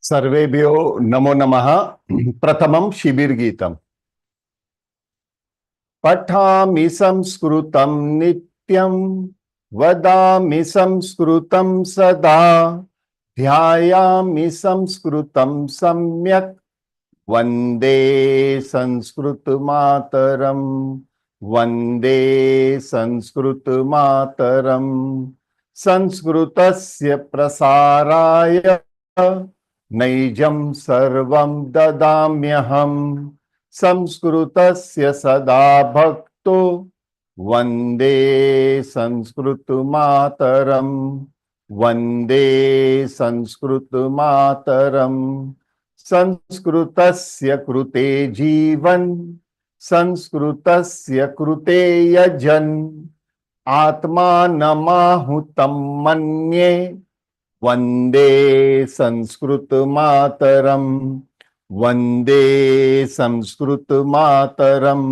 सर्वेभ्यो नमो नमः। प्रथमं शिबिर गीतम। पठामि संस्कृतं नित्यं, वदामि संस्कृतं सदा, ध्यायामि संस्कृतं सम्यक्, वन्दे संस्कृत मातरम, वन्दे संस्कृत मातरम। संस्कृतस्य प्रसाराय नैजं सर्वं ददाम्यहं, संस्कृतस्य सदा भक्तो, वन्दे संस्कृत मातरम, वन्दे संस्कृत मातरम। संस्कृतस्य कृते जीवन, संस्कृतस्य कृते यजन, आत्मानमाहुतं मन्ये, वन्दे संस्कृत मातरम, वन्दे संस्कृत मातरम।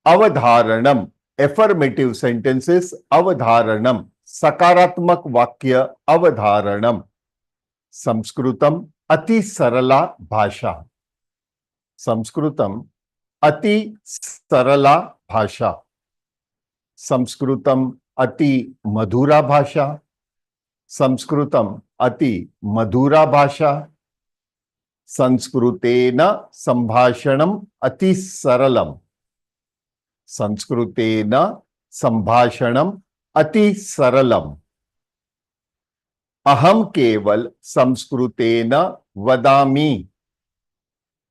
अवधारणम, एफर्मेटिव सेंटेंसेस। अवधारणम, सकारात्मक वाक्य। अवधारणम। संस्कृतम अति सरला भाषा। संस्कृतम अति सरला भाषा। संस्कृतम अति मधुरा भाषा। संस्कृतम अति मधुरा भाषा। संस्कृतेन संभाषणम अति सरलम। संस्कृतेन संभाषणम अति सरलम। अहम केवल संस्कृतेन वदामि।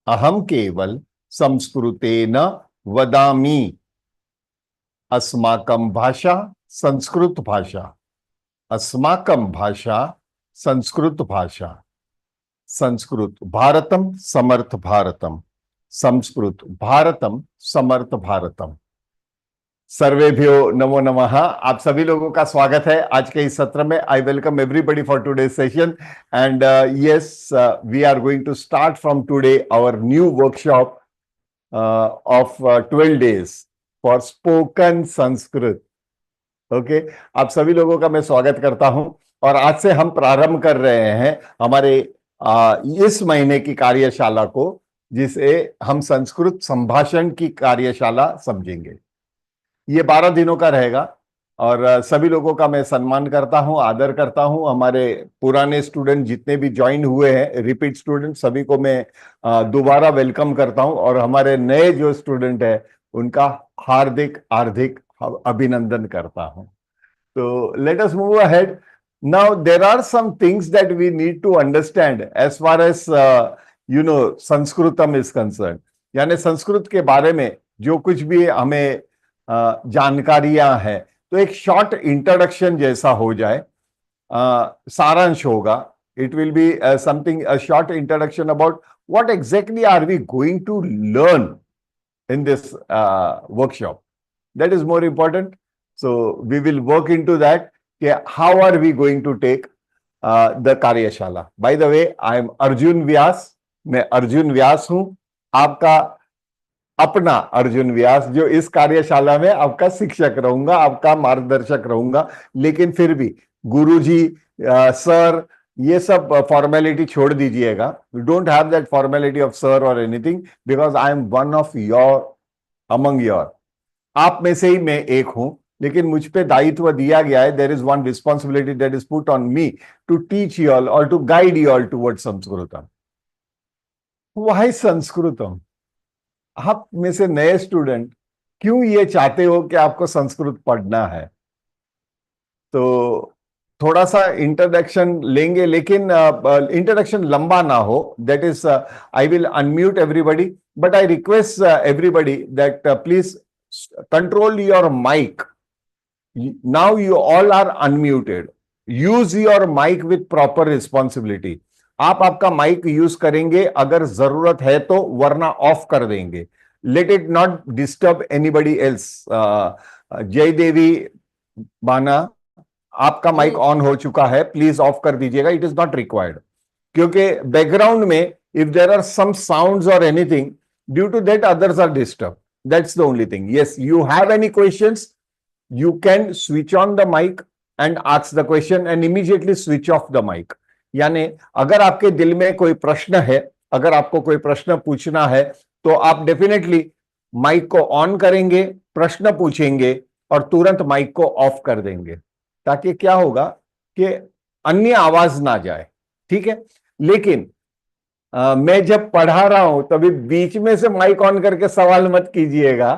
अहम केवल संस्कृतेन वदामि। अस्माकं भाषा संस्कृत भाषा। अस्माकं भाषा संस्कृत भाषा। संस्कृत भारतम समर्थ भारतम। संस्कृत भारतम समर्थ भारतम। सर्वेभ्यो नमो नमः। आप सभी लोगों का स्वागत है आज के इस सत्र में। I welcome everybody for today session and yes, we are going to start from today our new workshop of 12 days for spoken Sanskrit. Okay, आप सभी लोगों का मैं स्वागत करता हूं और आज से हम प्रारंभ कर रहे हैं हमारे इस महीने की कार्यशाला को, जिसे हम संस्कृत संभाषण की कार्यशाला समझेंगे। ये 12 दिनों का रहेगा और सभी लोगों का मैं सम्मान करता हूं, आदर करता हूं। हमारे पुराने स्टूडेंट जितने भी ज्वाइन हुए हैं, रिपीट स्टूडेंट, सभी को मैं दोबारा वेलकम करता हूं और हमारे नए जो स्टूडेंट है उनका हार्दिक हार्दिक अभिनंदन करता हूं। तो let us move ahead. Now there are some things that we need to understand as far as Sanskritam is concern. यानी संस्कृत के बारे में जो कुछ भी हमें जानकारियां हैं, तो एक शॉर्ट इंट्रोडक्शन जैसा हो जाए, सारांश होगा। It will be something, a short introduction about what exactly are we going to learn in this workshop. That is more important. So we will work into that. How are we going to take the कार्यशाला? By the way, I am Arjun Vyas. मैं अर्जुन व्यास हूं, आपका अपना अर्जुन व्यास, जो इस कार्यशाला में आपका शिक्षक रहूंगा, आपका मार्गदर्शक रहूंगा। लेकिन फिर भी गुरुजी, सर, ये सब फॉर्मेलिटी छोड़ दीजिएगा। You don't have that formality of sir और anything, because I am one of your among your. आप में से ही मैं एक हूं, लेकिन मुझ पे दायित्व दिया गया है। There is one responsibility that is put on me to teach you all और to guide you all towards Sanskritam. Why Sanskritam? आप में से नए स्टूडेंट क्यों ये चाहते हो कि आपको संस्कृत पढ़ना है? तो थोड़ा सा इंट्रोडक्शन लेंगे, लेकिन इंट्रोडक्शन लंबा ना हो। That is, I will unmute everybody, but I request everybody that please control your mic. Now you all are unmuted. Use your mic with proper responsibility. आप आपका माइक यूज करेंगे अगर जरूरत है तो, वरना ऑफ कर देंगे। Let it not disturb anybody else. जय देवी बाना, आपका माइक ऑन हो चुका है, प्लीज ऑफ कर दीजिएगा। इट इज नॉट रिक्वायर्ड, क्योंकि बैकग्राउंड में if there are some sounds और anything, due to that others are disturb. That's the only thing. Yes, you have any questions, you can switch on the mic and ask the question and immediately switch off the mic. यानी अगर आपके दिल में कोई प्रश्न है, अगर आपको कोई प्रश्न पूछना है, तो आप डेफिनेटली माइक को ऑन करेंगे, प्रश्न पूछेंगे और तुरंत माइक को ऑफ कर देंगे, ताकि क्या होगा कि अन्य आवाज ना जाए। ठीक है। लेकिन मैं जब पढ़ा रहा हूं तभी बीच में से माइक ऑन करके सवाल मत कीजिएगा,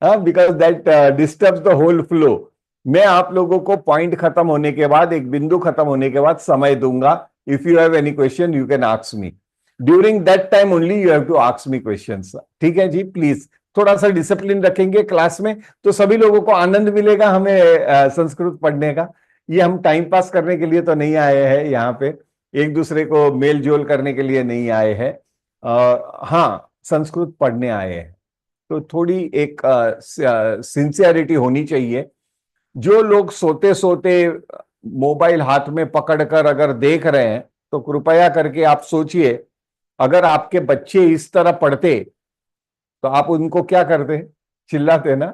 because that disturbs the whole flow. मैं आप लोगों को पॉइंट खत्म होने के बाद, एक बिंदु खत्म होने के बाद समय दूंगा। If you have any question you can ask me, during that time only you have to ask me questions. ठीक है जी, प्लीज थोड़ा सा डिसिप्लिन रखेंगे क्लास में, तो सभी लोगों को आनंद मिलेगा हमें संस्कृत पढ़ने का। ये हम टाइम पास करने के लिए तो नहीं आए हैं यहाँ पे, एक दूसरे को मेल जोल करने के लिए नहीं आए हैं, हाँ संस्कृत पढ़ने आए हैं। तो थोड़ी एक सिंसियरिटी होनी चाहिए। जो लोग सोते सोते मोबाइल हाथ में पकड़कर अगर देख रहे हैं, तो कृपया करके आप सोचिए, अगर आपके बच्चे इस तरह पढ़ते तो आप उनको क्या करते? चिल्लाते ना।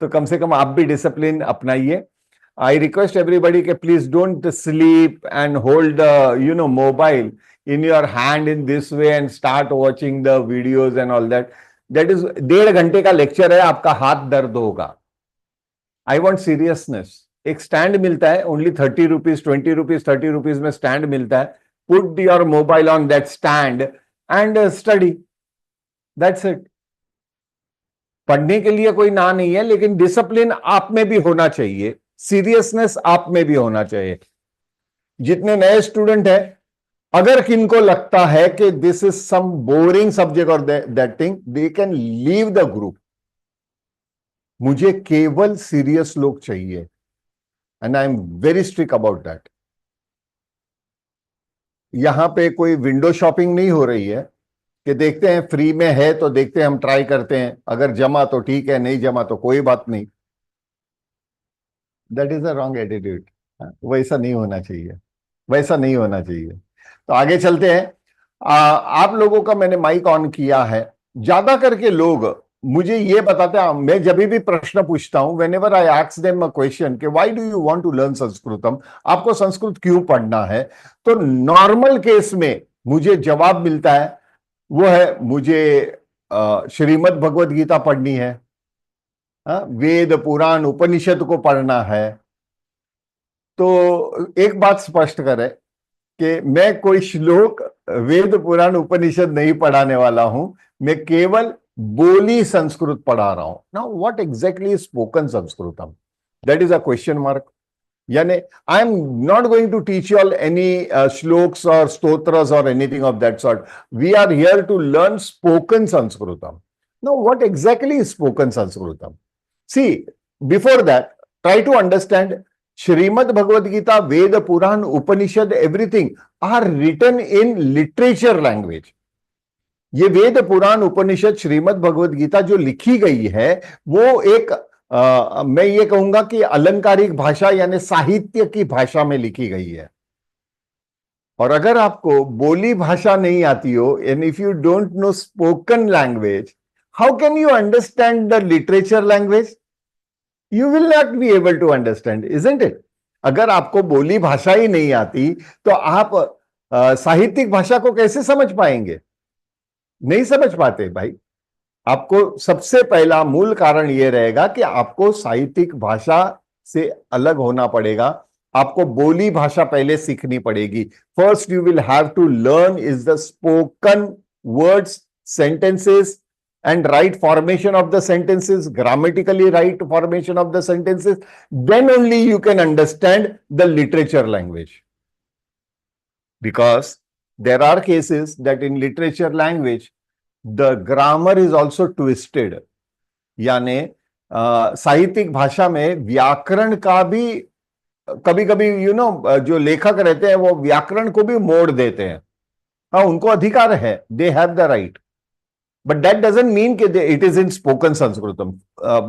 तो कम से कम आप भी डिसिप्लिन अपनाइए। I request everybody कि please don't sleep and hold mobile in your hand in this way and start watching the videos and all that. That is 1.5 घंटे का लेक्चर है, आपका हाथ दर्द होगा। I want seriousness। एक स्टैंड मिलता है, ओनली 30 रुपीज, 20 रुपीज, 30 रुपीज में स्टैंड मिलता है। Put your mobile on that stand and study, that's it. पढ़ने के लिए कोई ना नहीं है, लेकिन डिसिप्लिन आप में भी होना चाहिए, सीरियसनेस आप में भी होना चाहिए। जितने नए स्टूडेंट हैं, अगर किनको लगता है कि this is some boring subject और that thing, they can leave the group. मुझे केवल सीरियस लोग चाहिए, and I am very strict about that. यहां पे कोई विंडो शॉपिंग नहीं हो रही है कि देखते हैं फ्री में है तो देखते हैं, हम ट्राई करते हैं, अगर जमा तो ठीक है, नहीं जमा तो कोई बात नहीं। That is a wrong attitude. वैसा नहीं होना चाहिए, वैसा नहीं होना चाहिए। तो आगे चलते हैं। आप लोगों का मैंने माइक ऑन किया है। ज्यादा करके लोग मुझे ये बताते हैं, मैं जब भी प्रश्न पूछता हूं, whenever I ask them a question कि why do you want to learn Sanskritam, आपको संस्कृत क्यों पढ़ना है, तो नॉर्मल केस में मुझे जवाब मिलता है, वो है मुझे श्रीमद् भगवद गीता पढ़नी है, वेद पुराण उपनिषद को पढ़ना है। तो एक बात स्पष्ट करें कि मैं कोई श्लोक, वेद पुराण उपनिषद नहीं पढ़ाने वाला हूं, मैं केवल बोली संस्कृत पढ़ा रहा हूं। Now what exactly spoken Sanskritam, that is a question mark. यानी I am not going to teach you all any shlokas और स्तोत्रस और anything of that sort. We are here to learn spoken Sanskritam. Now what exactly is spoken Sanskritam? See, before that, try to understand Shrimad Bhagavad Gita, Veda, Puran, Upanishad, everything are written in literature language. ये वेद पुराण उपनिषद श्रीमद् भगवद गीता जो लिखी गई है, वो एक मैं ये कहूंगा कि अलंकारिक भाषा यानी साहित्य की भाषा में लिखी गई है। और अगर आपको बोली भाषा नहीं आती हो, and if you don't know spoken language, how can you understand the literature language? You will not be able to understand, isn't it? अगर आपको बोली भाषा ही नहीं आती, तो आप साहित्यिक भाषा को कैसे समझ पाएंगे? नहीं समझ पाते भाई। आपको सबसे पहला मूल कारण यह रहेगा कि आपको साहित्यिक भाषा से अलग होना पड़ेगा। आपको बोली भाषा पहले सीखनी पड़ेगी। First you will have to learn is the spoken words, sentences and right formation of the sentences, grammatically right formation of the sentences, then only you can understand the literature language. Because there are cases that in literature language the grammar is also twisted. यानी साहित्यिक भाषा में व्याकरण का भी कभी कभी जो लेखक रहते हैं वो व्याकरण को भी मोड़ देते हैं। हाँ, उनको अधिकार है, they have the right, but that doesn't mean कि इट इज इन स्पोकन संस्कृतम।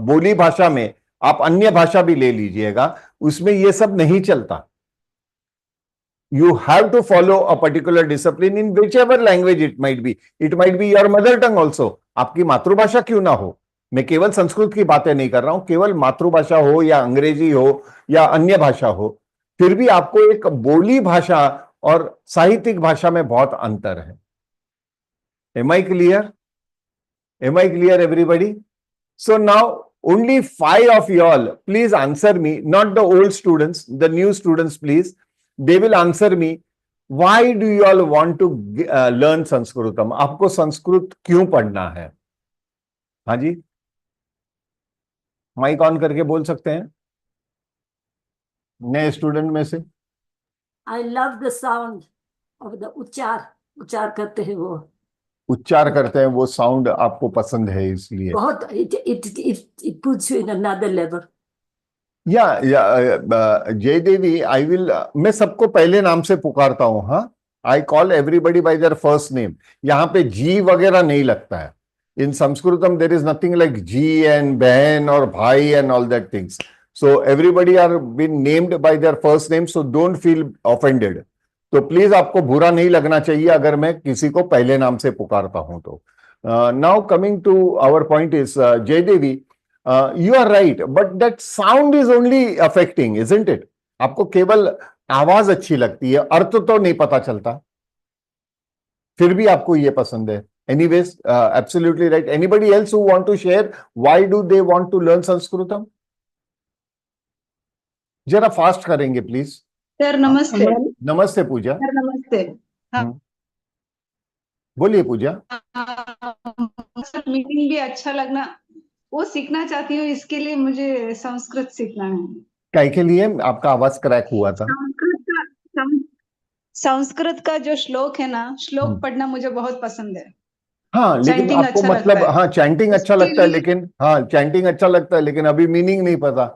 बोली भाषा में आप अन्य भाषा भी ले लीजिएगा, उसमें यह सब नहीं चलता। You have to follow a particular discipline in whichever language it might be. It might be your mother tongue also, आपकी मातृभाषा क्यों ना हो। मैं केवल संस्कृत की बातें नहीं कर रहा हूं, केवल मातृभाषा हो या अंग्रेजी हो या अन्य भाषा हो, फिर भी आपको एक बोली भाषा और साहित्यिक भाषा में बहुत अंतर है। Am I clear? Am I clear everybody? So now only 5 of y'all, please answer me, not the old students, the new students, please. They will answer me. Why do you all want to learn Sanskritam? आपको संस्कृत क्यों पढ़ना है? हाँ जी, mic on करके बोल सकते हैं नए स्टूडेंट में से। I love the sound of the उच्चार करते हैं वो, उच्चार करते हैं वो साउंड आपको पसंद है इसलिए। बहुत it puts you in another level. या जय देवी, आई विल, मैं सबको पहले नाम से पुकारता हूं। हाँ, I call everybody by their first name. यहाँ पे जी वगैरह नहीं लगता है। In Sanskritam there is nothing like ji and बहन और भाई and all that things. So everybody are been named by their first name, so don't feel offended. तो प्लीज आपको बुरा नहीं लगना चाहिए अगर मैं किसी को पहले नाम से पुकारता हूं तो। Now coming to our point is, Jay Devi, you are right, but that sound is only affecting, isn't it? आपको केवल आवाज अच्छी लगती है, अर्थ तो नहीं पता चलता, फिर भी आपको ये पसंद है। Anyways, absolutely right. Anybody else who want to share why do they want to learn Sanskritam? जरा फास्ट करेंगे प्लीज। सर नमस्ते। नमस्ते पूजा। सर नमस्ते। हाँ। बोलिए पूजा। सर मीटिंग भी अच्छा लगना, वो सीखना चाहती हूँ, इसके लिए मुझे संस्कृत सीखना है। काय के लिए? आपका आवाज क्रैक हुआ था। संस्कृत का जो श्लोक है ना, श्लोक पढ़ना मुझे बहुत पसंद है। हाँ, लेकिन आपको अच्छा मतलब, हाँ चैंटिंग अच्छा लगता है, लिए... लेकिन हाँ चैंटिंग अच्छा लगता है, लेकिन अभी मीनिंग नहीं पता,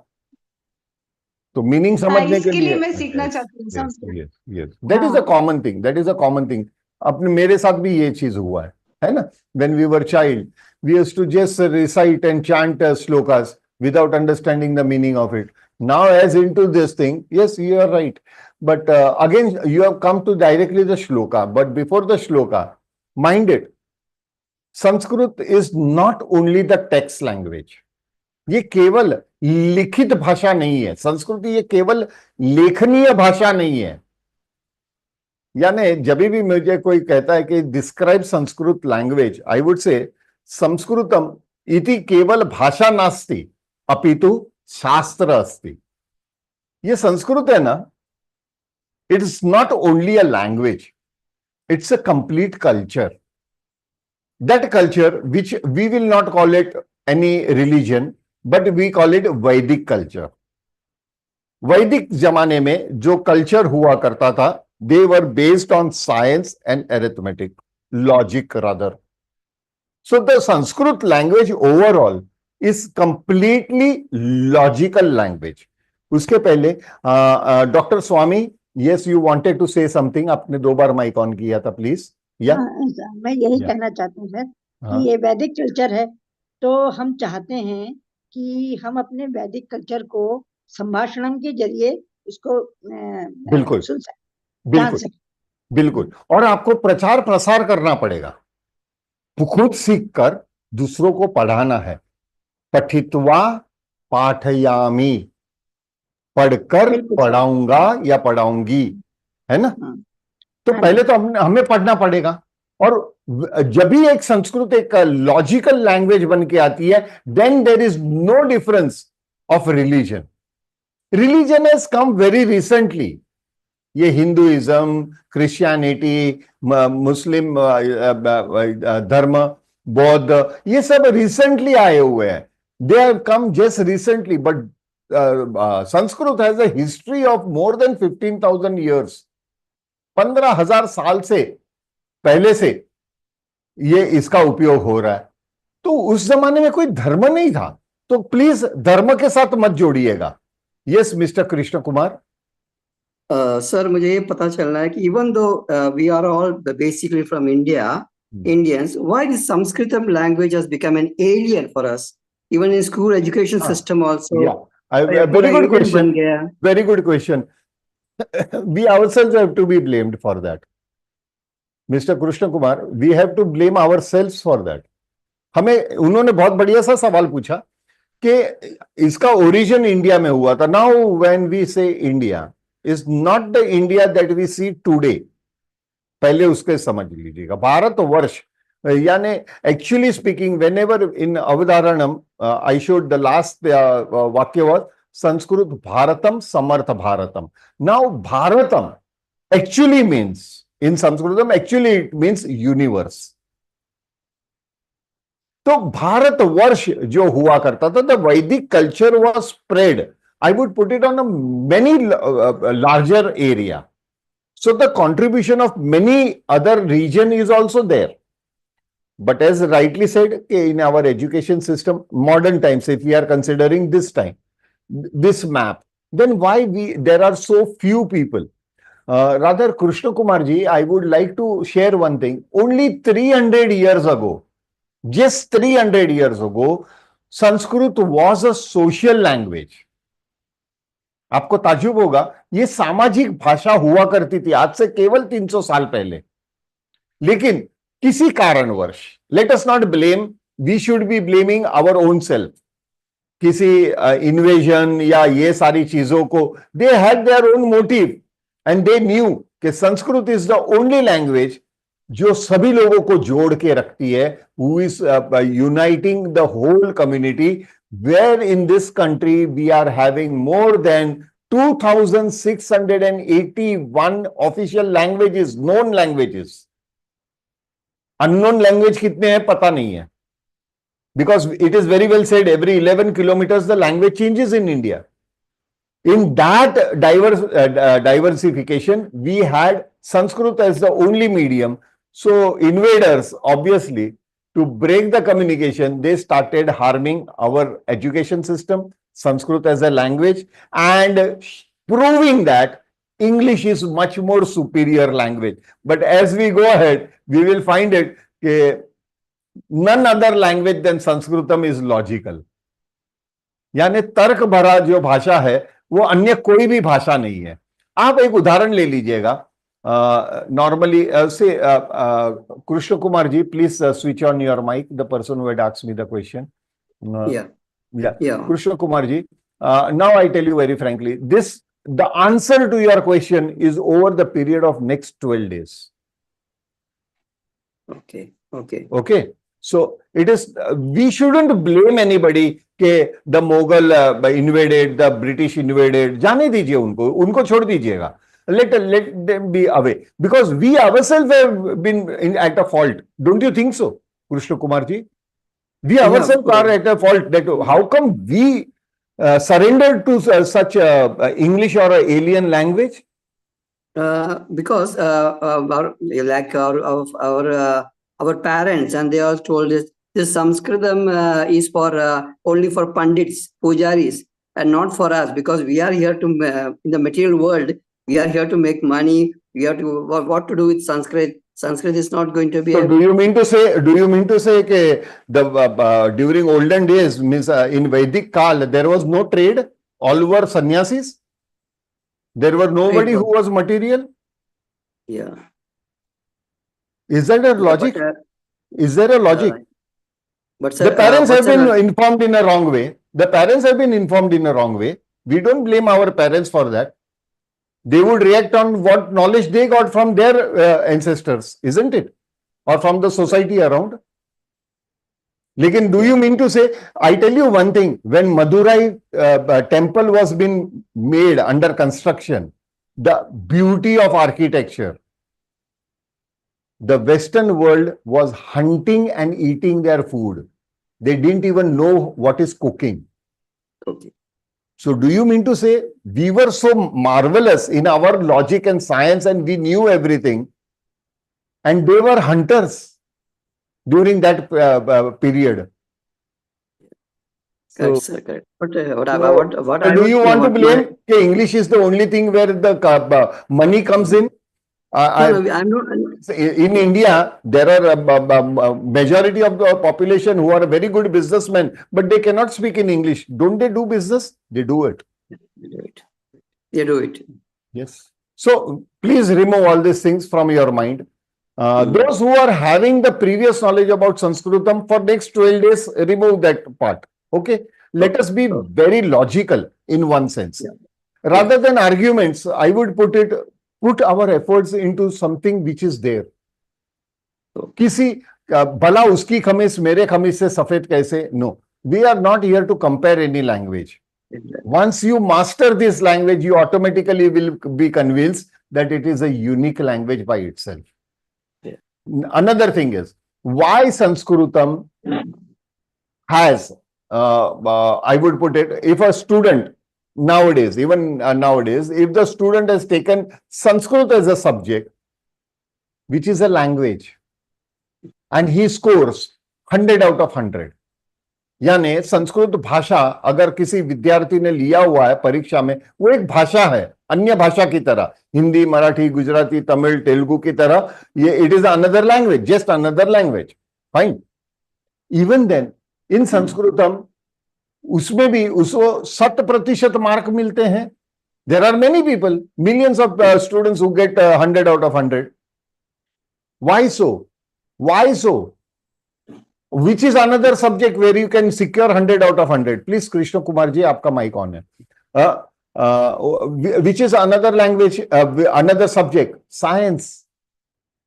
तो मीनिंग समझने के लिए मैं सीखना चाहती हूँ Sanskrit. Yes, that is a common thing, that is a common thing. अपने मेरे साथ भी ये चीज हुआ है ना? When we were child, we used to just recite and chant shlokas without understanding the meaning of it. Now as into this thing, yes, you are right, but again you have come to directly the shloka, but before the shloka, mind it, Sanskrit is not only the text language. ये केवल लिखित भाषा नहीं है संस्कृत, ये केवल लेखनीय भाषा नहीं है। यानी जब भी मुझे कोई कहता है कि describe Sanskrit language, I would say Sanskritam इति केवल भाषा नास्ति अपितु शास्त्र अस्ति। ये संस्कृत है ना, it is not only a language, it's a complete culture. That culture which we will not call it any religion, but we call it Vedic culture. Vedic जमाने में जो कल्चर हुआ करता था, they were based on science and arithmetic, logic rather. So the Sanskrit language overall is completely logical language. उसके पहले doctor Swami, yes you wanted to say something, आपने 2 बार mic on किया था, प्लीज। या मैं यही कहना चाहता हूँ सर कि ये वैदिक कल्चर है, तो हम चाहते हैं कि हम अपने वैदिक कल्चर को संभाषण के जरिए उसको बिल्कुल सुन सकते, बिल्कुल बिल्कुल। और आपको प्रचार प्रसार करना पड़ेगा, खुद सीखकर दूसरों को पढ़ाना है। पठित्वा पाठयामी, पढ़कर पढ़ाऊंगा या पढ़ाऊंगी, है ना? तो पहले तो हमें पढ़ना पड़ेगा। और जब भी एक संस्कृत एक लॉजिकल लैंग्वेज बन के आती है, then there is no difference of religion. Religion has come very recently. ये हिंदुइज्म, क्रिश्चियनिटी, मुस्लिम धर्म, बौद्ध, ये सब रिसेंटली आए हुए हैं। They have come just recently, but Sanskrit has a history of more than 15,000 years. 15,000 साल से पहले से ये इसका उपयोग हो रहा है। तो उस जमाने में कोई धर्म नहीं था, तो प्लीज धर्म के साथ मत जोड़िएगा। Yes mister Krishna Kumar. Sir मुझे ये पता चलना है कि even though we are all basically from India, Indians, why the Sanskritam language has become an alien for us, even in school education system also? Yeah, very good question. Very good question. We ourselves have to be blamed for that. Mr. Krishna Kumar, we have to blame ourselves for that. हमें उन्होंने बहुत बढ़िया सा सवाल पूछा कि इसका origin India में हुआ था। नाउ व्हेन वी से India, is not the India that we see today. पहले उसके समझ लीजिएगा. भारतवर्ष यानी actually speaking, whenever in Avadharanam I showed the last वाक्य was Sanskrit Bharatam Samartha Bharatam. Now Bharatam actually means, in Sanskritam actually it means universe. तो भारतवर्ष जो हुआ करता था, the Vedic culture was spread. I would put it on a many larger area. So the contribution of many other region is also there. But as rightly said, in our education system, modern times, if we are considering this time, this map, then why there are so few people? Rather, Krishna Kumar ji, I would like to share one thing. Only 300 years ago, just 300 years ago, Sanskrit was a social language. आपको ताज्जुब होगा, ये सामाजिक भाषा हुआ करती थी आज से केवल 300 साल पहले. लेकिन किसी कारणवश, let us not blame, we should be blaming our own self. किसी इन्वेजन या ये सारी चीजों को, they had their own motive and they knew कि Sanskrit is the only language जो सभी लोगों को जोड़ के रखती है, who is uniting the whole community. Where in this country we are having more than 2,681 official languages, known languages. Unknown language कितने हैं पता नहीं है. Because it is very well said, every 11 kilometers the language changes in India. In that diversification, we had Sanskrit as the only medium. So invaders, obviously, to break the communication, they started harming our education system, Sanskrit as a language, and proving that English is much more superior language. But as we go ahead, we will find it none other language than Sanskritam is logical. यानी तर्क भरा जो भाषा है वो अन्य कोई भी भाषा नहीं है. आप एक उदाहरण ले लीजिएगा. Normally, say, Krishna Kumar ji, please switch on your mic, the person who had asked me the question. Yeah. Krishna Kumar ji, now I tell you very frankly, the answer to your question is over the period of next 12 days. Okay. So it is, we shouldn't blame anybody कि the Mughal invaded, the British invaded. जाने दीजिए उनको छोड़ दीजिएगा. Let them be away, because we ourselves have been at a fault. Don't you think so, Krishna Kumar ji? We ourselves are at a fault. That how come we surrendered to such English or a alien language? Because our parents, and they all told us this Sanskritam is for only for pandits, pujaris, and not for us, because we are here to in the material world. We are here to make money. We have to what to do with Sanskrit. Sanskrit is not going to be. So do you mean to say that during olden days, means in Vedic Kal, there was no trade? All were sannyasis? There were nobody who was material? Yeah. Is that a logic? Is there a logic? But sir, the parents have been informed in a wrong way. The parents have been informed in a wrong way. We don't blame our parents for that. They would react on what knowledge they got from their ancestors, isn't it? Or from the society around. Lekin, do you mean to say, I tell you one thing, when Madurai temple was being made under construction, the beauty of architecture, the Western world was hunting and eating their food. They didn't even know what is cooking. Okay. So do you mean to say we were so marvelous in our logic and science and we knew everything, and they were hunters during that period? Correct, sir, correct. What do you want to blame? English is the only thing where the money comes in. I'm not. In India, there are a majority of the population who are very good businessmen, but they cannot speak in English. Don't they do business? They do it. They do it. Yes. So please remove all these things from your mind. Those who are having the previous knowledge about Sanskritam for next 12 days, remove that part. Okay. Let us be very logical in one sense. Rather than arguments, I would put our efforts into something which is there. किसी भला उसकी खमीस मेरे खमीस से सफेद कैसे? No, we are not here to compare any language. Once you master this language, you automatically will be convinced that it is a unique language by itself. Yeah. Another thing is why Sanskritam has, I would put it, if a student nowadays, even nowadays, if the student has taken Sanskrit as a subject, which is a language, and he scores 100 out of 100, यानी संस्कृत भाषा अगर किसी विद्यार्थी ने लिया हुआ है परीक्षा में, वो एक भाषा है, अन्य भाषा की तरह, हिंदी, मराठी, गुजराती, तमिल, तेलुगु की तरह, ये it is another language, just another language, fine. Even then in Sanskritam उसमें भी उसको 100% मार्क मिलते हैं. There are many people, millions of students who get 100 out of 100. Why so? Why so? Which is another subject where you can secure 100 out of 100. Please, Krishna Kumar ji, आपका mic on है. Which is another language, another subject, science,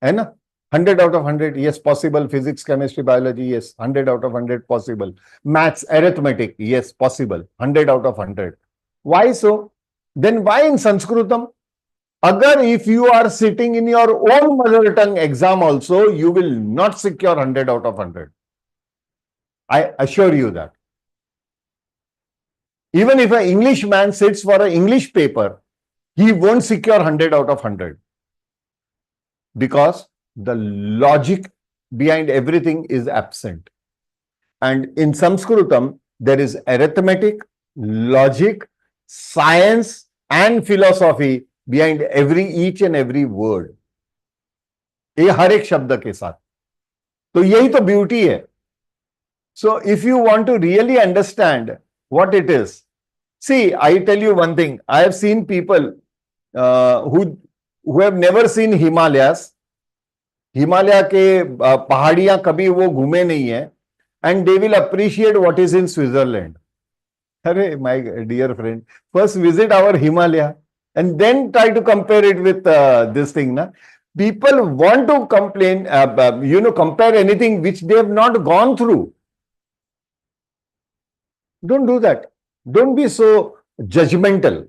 है ना? 100 out of 100, yes, possible. Physics, chemistry, biology, yes, 100 out of 100, possible. Maths, arithmetic, yes, possible, 100 out of 100. Why so? Then why in Sanskritam? Agar if you are sitting in your own mother tongue exam also, you will not secure 100 out of 100. I assure you that. Even if an English man sits for an English paper, he won't secure 100 out of 100. Because the logic behind everything is absent. And in Sanskritam, there is arithmetic, logic, science, and philosophy behind each and every word. ये हर एक शब्द के साथ. तो यही तो beauty है. So if you want to really understand what it is, see, I tell you one thing. I have seen people who have never seen Himalayas. Himalaya के पहाड़ियां कभी वो घूमे नहीं है, and they will appreciate what is in Switzerland. अरे my dear friend, first visit our Himalaya and then try to compare it with this thing. Na? People want to complain, compare anything which they have not gone through. Don't do that. Don't be so judgmental.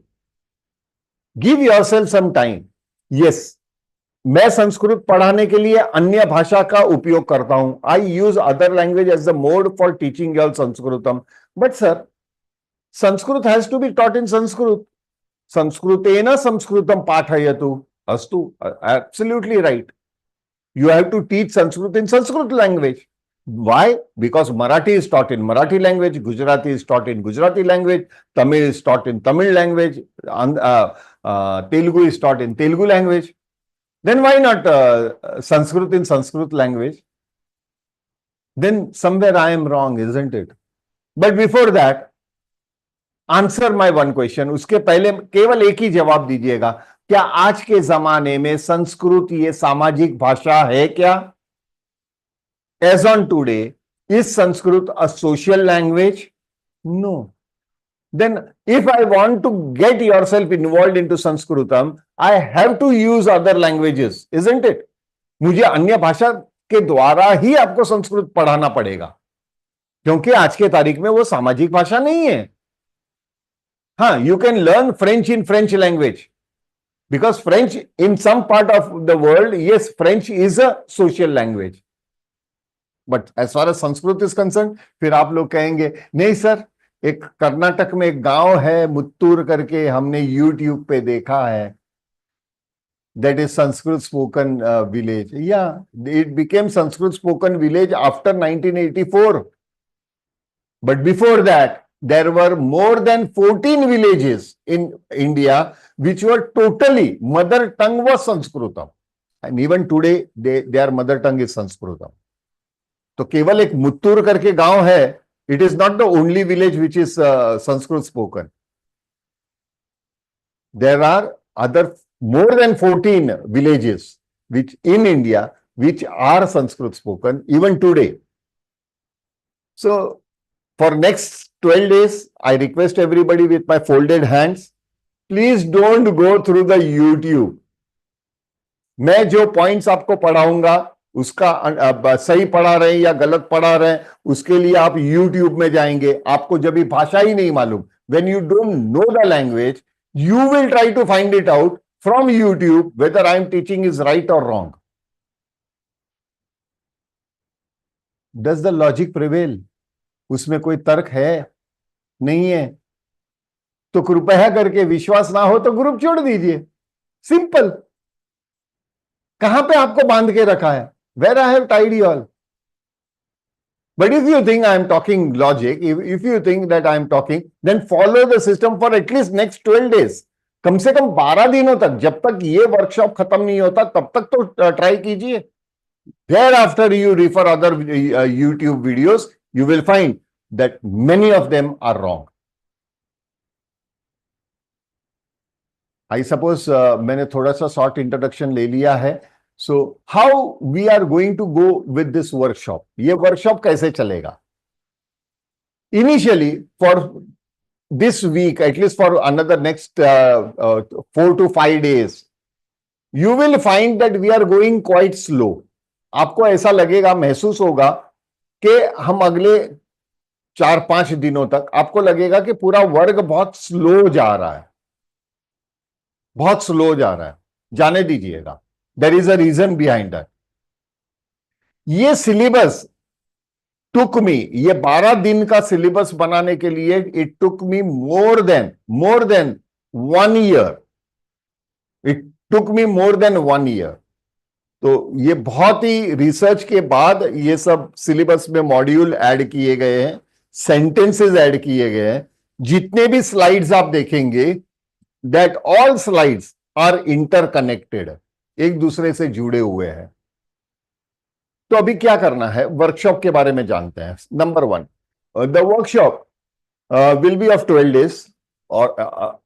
Give yourself some time. Yes, मैं संस्कृत पढ़ाने के लिए अन्य भाषा का उपयोग करता हूं. I use other language as the mode for teaching you all Sanskritam. But sir, Sanskrit has to be taught in Sanskrit. Sanskritena Sanskritam pathayatu. Astu. Absolutely right. You have to teach Sanskrit in Sanskrit language. Why? Because Marathi is taught in Marathi language, Gujarati is taught in Gujarati language, Tamil is taught in Tamil language, Telugu is taught in Telugu language. Then why not Sanskrit in Sanskrit language? Then somewhere I am wrong, isn't it? But before that, answer my one question. उसके पहले केवल एक ही जवाब दीजिएगा. क्या आज के जमाने में संस्कृत ये सामाजिक भाषा है क्या? As on today, is Sanskrit a social language? No. Then if I want to get yourself involved into Sanskritam, I have to use other languages, isn't it? मुझे अन्य भाषा के द्वारा ही आपको संस्कृत पढ़ाना पड़ेगा, क्योंकि आज के तारीख में वो सामाजिक भाषा नहीं है. हाँ, you can learn French in French language, because French in some part of the world, yes, French is a social language. But as far as Sanskrit is concerned, फिर आप लोग कहेंगे नहीं सर, एक कर्नाटक में एक गांव है मुत्तूर करके, हमने YouTube पे देखा है. That is Sanskrit spoken village. Yeah, it became Sanskrit spoken village after 1984. But before that, there were more than 14 villages in India which were totally mother tongue was Sanskritam. And even today, their mother tongue is Sanskritam. तो केवल एक मुत्तूर करके गांव है. It is not the only village which is Sanskrit spoken. There are other more than 14 villages which in India which are Sanskrit spoken even today. So for next 12 days, I request everybody with my folded hands, please don't go through the YouTube. मैं जो points आपको पढ़ाऊंगा उसका सही पढ़ा रहे हैं या गलत पढ़ा रहे हैं, उसके लिए आप यूट्यूब में जाएंगे। आपको जब भी भाषा ही नहीं मालूम, when you don't know the language, you will try to find it out from YouTube whether I am teaching is right or wrong. Does the logic prevail? उसमें कोई तर्क है? नहीं है? तो कृपया करके विश्वास ना हो तो ग्रुप छोड़ दीजिए। सिंपल। कहां पे आपको बांध के रखा है? Where I have tied you all. But if you think I am talking logic, if you think that I am talking, then follow the system for at least next 12 days. कम से कम 12 दिनों तक, जब तक ये वर्कशॉप खत्म नहीं होता तब तक तो ट्राई कीजिए। Thereafter you refer other YouTube videos, you will find that many of them are wrong. I suppose मैंने थोड़ा सा शॉर्ट इंट्रोडक्शन ले लिया है। So how we are going to go with this workshop? ये वर्कशॉप कैसे चलेगा? Initially, for this week, at least for another next 4 to 5 days, you will find that we are going quite slow. आपको ऐसा लगेगा, महसूस होगा कि हम अगले 4-5 दिनों तक आपको लगेगा कि पूरा वर्ग बहुत स्लो जा रहा है, बहुत स्लो जा रहा है। जाने दीजिएगा। There is a reason behind that. ये सिलेबस took me, ये 12 दिन का सिलेबस बनाने के लिए it took me more than 1 year. It took me more than 1 year. तो ये बहुत ही रिसर्च के बाद ये सब सिलेबस में मॉड्यूल ऐड किए गए हैं, सेंटेंसेस ऐड किए गए हैं। जितने भी स्लाइड्स आप देखेंगे, that all slides are interconnected, एक दूसरे से जुड़े हुए हैं। तो अभी क्या करना है, वर्कशॉप के बारे में जानते हैं। Number 1, the workshop will be of 12 days और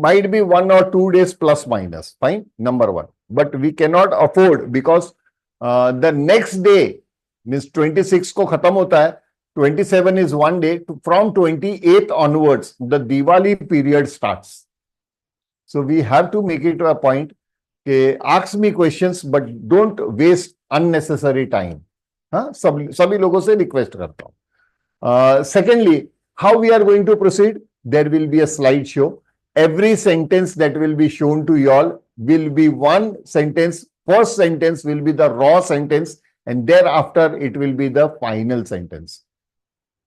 might be 1 or 2 days plus minus, fine, number 1. But we cannot afford because the next day means 26 को खत्म होता है, 27 is 1 day, from 28th onwards the Diwali period starts. So we have to make it a point कि ask me questions but don't waste unnecessary time. हाँ, सभी लोगों से request करता हूं। Secondly, how we are going to proceed? There will be a slide show. Every sentence that will be shown to you all will be one sentence. First sentence will be the raw sentence and thereafter it will be the final sentence.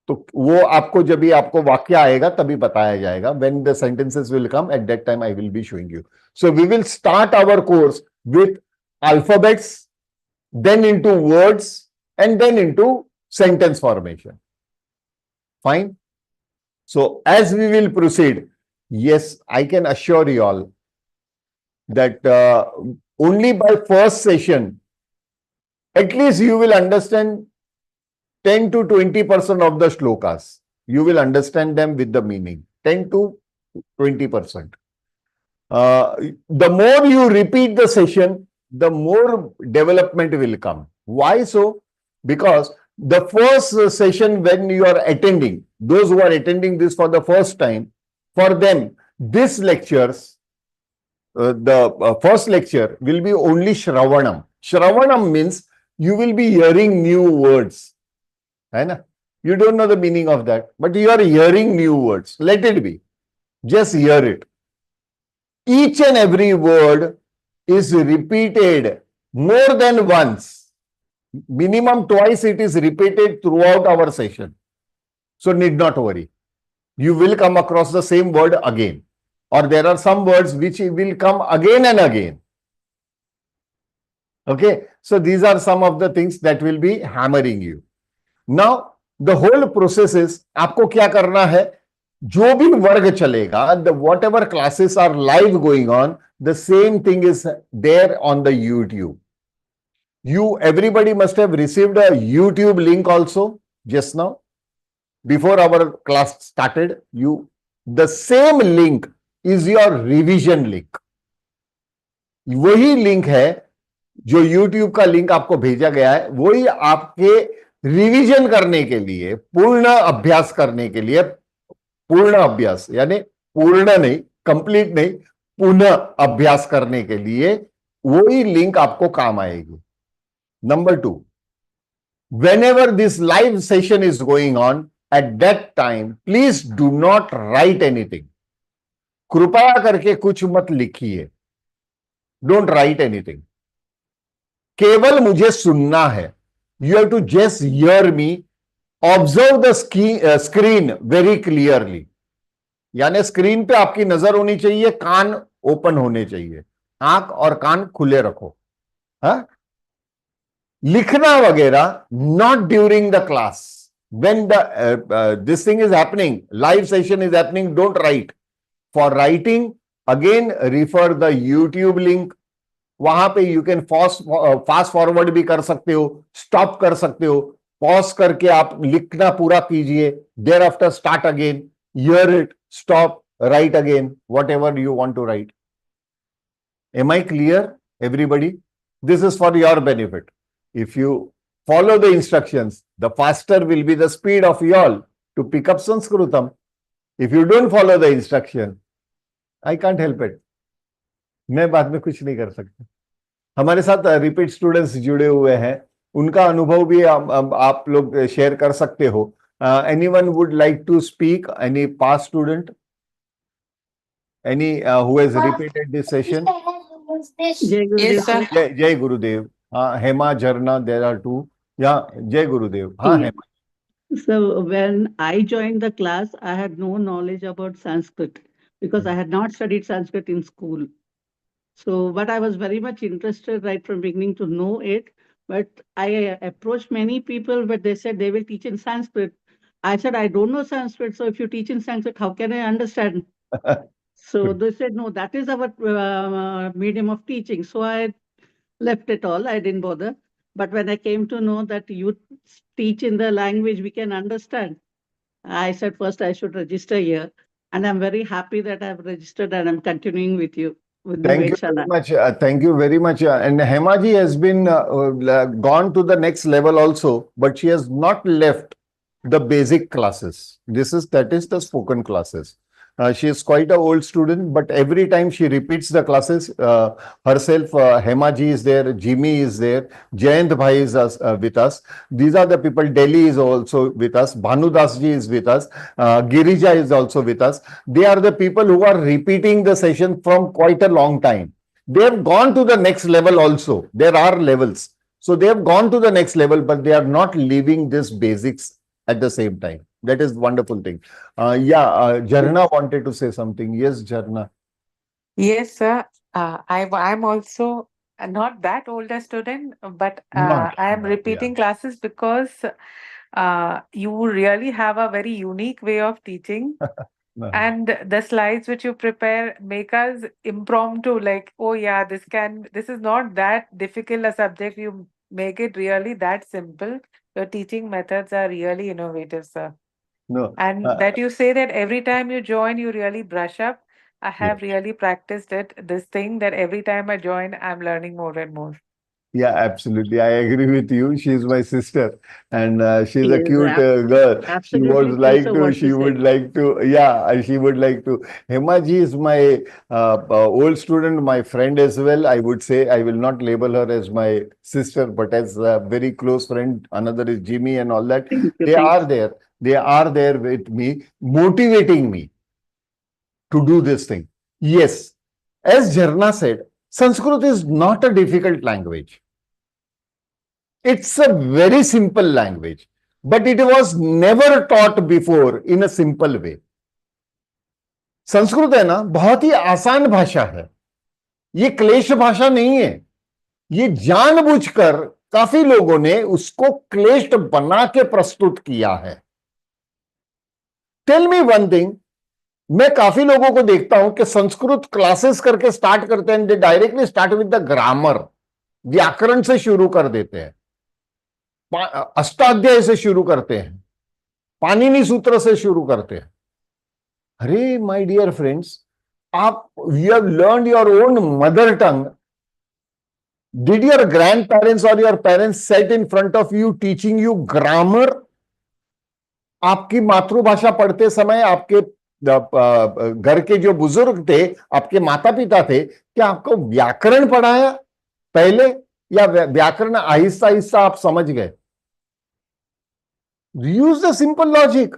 तो वो आपको जब भी आपको वाक्य आएगा तभी बताया जाएगा। When the sentences will come, at that time I will be showing you. So we will start our course with alphabets, then into words, and then into sentence formation. Fine. So as we will proceed, yes, I can assure you all that only by first session, at least you will understand 10 to 20% of the shlokas. You will understand them with the meaning. 10 to 20%. The more you repeat the session, the more development will come. Why so? Because the first session when you are attending, those who are attending this for the first time, for them, this lectures, the first lecture will be only Shravanam. Shravanam means you will be hearing new words. Right? You don't know the meaning of that, but you are hearing new words. Let it be. Just hear it. Each and every word is repeated more than once. Minimum twice it is repeated throughout our session. So need not worry. You will come across the same word again. Or there are some words which will come again and again. Okay. So these are some of the things that will be hammering you. Now, the whole process is, आपको क्या करना है, जो भी वर्ग चलेगा, the whatever classes are live going on, the same thing is there on the YouTube. Everybody must have received a YouTube link also just now. Before our class started, the same link is your revision link. वही link है जो YouTube का link आपको भेजा गया है, वही आपके रिवीजन करने के लिए, पूर्ण अभ्यास करने के लिए, पूर्ण अभ्यास यानी पूर्ण नहीं, कंप्लीट नहीं, पुनः अभ्यास करने के लिए वही लिंक आपको काम आएगी। Number 2, whenever this live session is going on, at that time, please do not write anything. कृपया करके कुछ मत लिखिए, डोंट राइट एनीथिंग, केवल मुझे सुनना है। You have to just hear me, observe the screen very clearly, यानी स्क्रीन पे आपकी नजर होनी चाहिए, कान ओपन होने चाहिए, आंख और कान खुले रखो। हाँ, लिखना वगैरह not during the class, when this thing is happening, live session is happening, don't write. For writing, again refer the YouTube link, वहां पे यू कैन फास्ट फॉरवर्ड भी कर सकते हो, स्टॉप कर सकते हो, पॉज करके आप लिखना पूरा कीजिए, thereafter start again, hear it, stop, write again, whatever you want to write. Am I clear, everybody? This is for your benefit. If you follow the instructions, the faster will be the speed of you all to pick up Sanskritam. If you don't follow the instruction, I can't help it. मैं बाद में कुछ नहीं कर सकता। हमारे साथ repeat students जुड़े हुए हैं, उनका अनुभव भी आप लोग शेयर कर सकते हो। Anyone would like to speak, any past student, any who has repeated this session? Yes, sir. जय गुरुदेव। हाँ, हेमा, झरना, देयर आर 2। या जय गुरुदेव। हाँ Hema. So when I joined the class, I had no knowledge about Sanskrit because I had not studied Sanskrit in school. So, but I was very much interested right from beginning to know it. But I approached many people, but they said they will teach in Sanskrit. I said, I don't know Sanskrit. So if you teach in Sanskrit, how can I understand? So they said, no, that is our medium of teaching. So I left it all. I didn't bother. But when I came to know that you teach in the language we can understand, I said first I should register here. And I'm very happy that I've registered and I'm continuing with you. With the Thank you Vedshala. very much. Thank you very much. And Hemaji has been gone to the next level also, but she has not left the basic classes. That is the spoken classes. She is quite an old student, but every time she repeats the classes herself. Hemaji is there, Jimmy is there, Jayant Bhai is with us. These are the people. Delhi is also with us. Bhanudas ji is with us. Girija is also with us. They are the people who are repeating the session from quite a long time. They have gone to the next level also. There are levels. So they have gone to the next level, but they are not leaving this basics at the same time. That is wonderful thing. Jharna wanted to say something. Yes, Jharna. Yes, sir. I'm also not that old a student, but I am repeating classes because you really have a very unique way of teaching. And the slides which you prepare make us impromptu, like, oh yeah, this is not that difficult a subject. You make it really that simple. Your teaching methods are really innovative, sir. No. And that you say that every time you join, you really brush up. I have really practiced this thing that every time I join, I'm learning more and more. Yeah, absolutely. I agree with you. She is my sister, and she's a Yes, cute girl. She absolutely would true, like sir, to. what She you would said. like to. Yeah, she would like to. Hema ji is my old student, my friend as well. I would say I will not label her as my sister, but as a very close friend. Another is Jimmy and all that. Thank you, They thanks. are there. They are there with me, motivating me to do this thing. Yes, as Jharna said, Sanskrit is not a difficult language. It's a very simple language, but it was never taught before in a simple way. Sanskrit है ना, बहुत ही आसान भाषा है, ये क्लेश भाषा नहीं है। ये जानबूझकर काफी लोगों ने उसको क्लेश बना के प्रस्तुत किया है। टेल मी वन थिंग, मैं काफी लोगों को देखता हूं कि संस्कृत क्लासेस करके स्टार्ट करते हैं, दे directly start with the grammar, व्याकरण से शुरू कर देते हैं, अष्टाध्याय से शुरू करते हैं, पाणिनि सूत्र से शुरू करते हैं। अरे माय डियर फ्रेंड्स, आप you have learned your own mother tongue. Did your grand parents और your parents set in front of you teaching you grammar? आपकी मातृभाषा पढ़ते समय आपके घर के जो बुजुर्ग थे, आपके माता पिता थे, क्या आपको व्याकरण पढ़ाया पहले, या व्याकरण आहिस्ता आहिस्ता आप समझ गए? Use the simple logic.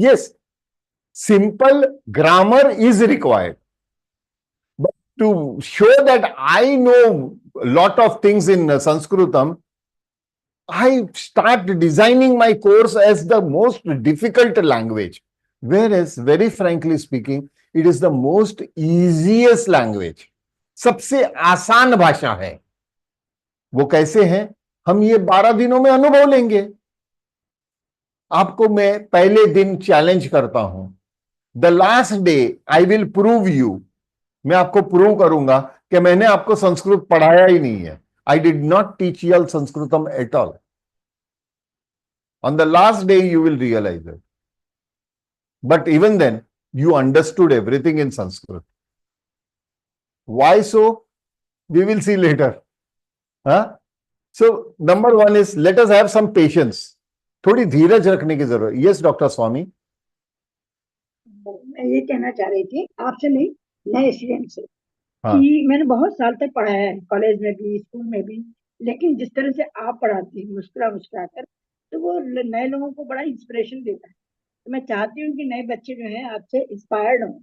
Yes, simple grammar is required. But to show that I know a lot of things in Sanskritam, I start designing my course as the most difficult language. Whereas, very frankly speaking, it is the most easiest language. सबसे आसान भाषा है. वो कैसे है? हम ये 12 दिनों में अनुभव लेंगे. आपको मैं पहले दिन चैलेंज करता हूं. The last day I will prove you. मैं आपको प्रूव करूंगा कि मैंने आपको संस्कृत पढ़ाया ही नहीं है. I did not teach you all Sanskritam at all. On the last day you will realise it. But even then you understood everything in Sanskrit. Why so? We will see later. Huh? So, number one is, let us have some patience. थोड़ी धीरज रखने की जरूरत. Yes, doctor स्वामी. मैं ये कहना चाह रही थी आपसे, नहीं, नए स्टूडेंट से, हाँ. कि मैंने बहुत साल तक पढ़ाया है, कॉलेज में भी, स्कूल में भी, लेकिन जिस तरह से आप पढ़ाती हैं मुस्कुरा मुस्कुरा कर, तो वो नए लोगों को बड़ा इंस्पिरेशन देता है. तो मैं चाहती हूँ कि नए बच्चे जो हैं आपसे इंस्पायर्ड हों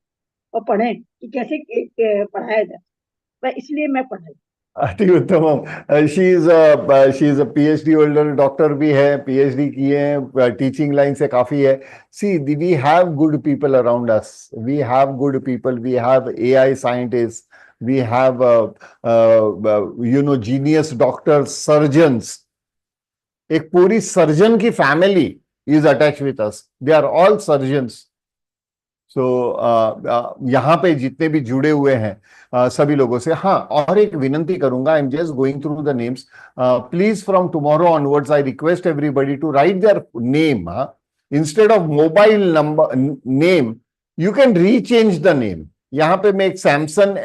और पढ़ें कि कैसे पढ़ाया जाए. पर इसलिए मैं पढ़ाई. अति उत्तम. She is a PhD holder. Doctor भी है, पीएचडी किए हैं, टीचिंग लाइन से काफी है. See, we have good people around us. We have good people. We have AI scientist. We have genius doctors, surgeons. एक पूरी सर्जन की family is attach with us. They are all surgeons. So यहाँ पे जितने भी जुड़े हुए हैं सभी लोगों से. हाँ, और एक विनंती करूंगा. I am just going through the names. Please from tomorrow onwards I request everybody to write their name. Instead of mobile number name, you can rechange the name. यहाँ पे मैं एक सैमसंग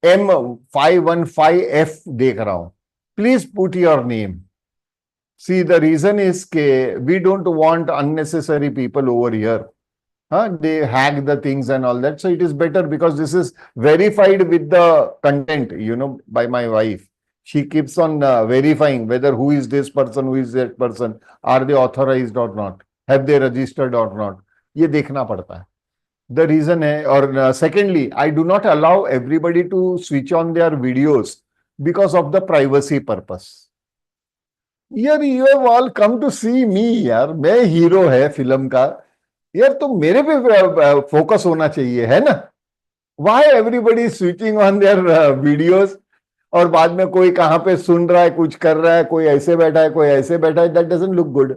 SM515F देख रहा हूं. Please put your name. See, the reason is we don't want unnecessary people over here. They hack the things and all that. So it is better because this is verified with the content, by my wife. She keeps on verifying whether who is this person, who is that person, are they authorized or not, have they registered or not. ये देखना पड़ता है. The reason है. और secondly, I do not allow everybody to switch on their videos because of the privacy purpose. यार, you have all come to see me. यार, मैं hero है फिल्म का. यार, तो मेरे पे फोकस होना चाहिए, है ना? Why everybody is switching on their videos? और बाद में कोई कहाँ पे सुन रहा है, कुछ कर रहा है, कोई ऐसे बैठा है, कोई ऐसे बैठा है. That doesn't look good.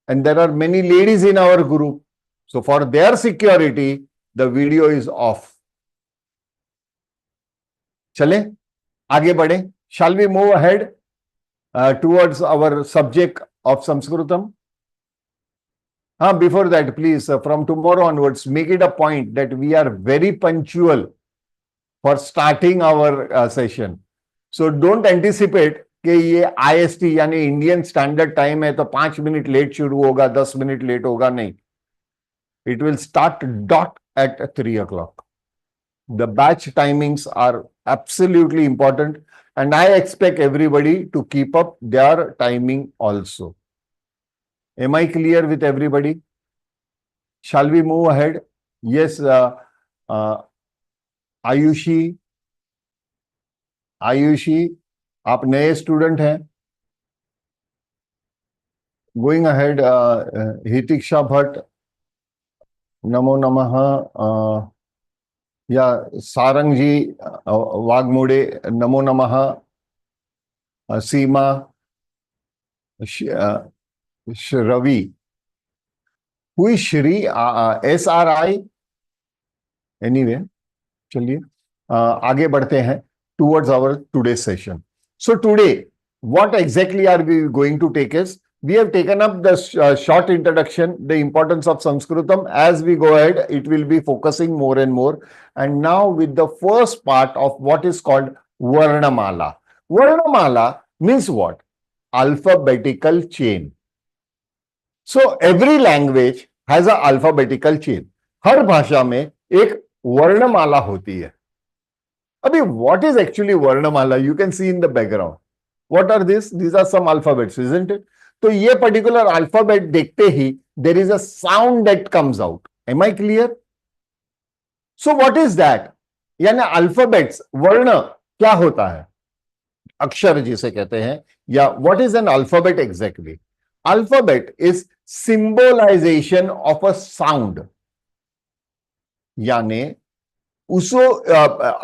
And there are many ladies in our group. So for their security, the video is off. चले आगे बढ़े. Shall we move ahead towards our subject of Sanskritam? Before that, please, from tomorrow onwards, make it a point that we are very punctual for starting our session. So don't anticipate कि ये IST यानी Indian standard time है तो 5 minute late शुरू होगा, 10 minute late होगा. नहीं. It will start dot at 3 o'clock. The batch timings are absolutely important, and I expect everybody to keep up their timing also. Am I clear with everybody? Shall we move ahead? Yes, Ayushi, आप नए student हैं. Going ahead, हितिक्षा Bhatt, नमो नमः. या सारंग जी वाघमोड़े, नमो नमः. सीमा, Shravi, who is Shri, SRI. Anyway, चलिए आगे बढ़ते हैं towards our today's session. So today, what exactly are we going to take is, we have taken up the short introduction, the importance of Sanskritam. As we go ahead, it will be focusing more and more. And now with the first part of what is called Varnamala. Varnamala means what? Alphabetical chain. So every language has a alphabetical chain. हर भाषा में एक वर्णमाला होती है। अभी what is actually वर्णमाला, you can see in the background, what are this, these are some alphabets, isn't it? तो ये पर्टिकुलर अल्फाबेट देखते ही there is a sound that comes out. Am I clear? So what is that, यानी alphabets, वर्ण क्या होता है, अक्षर जिसे कहते हैं, या what is an alphabet exactly? Alphabet is symbolisation of a sound, यानी उसको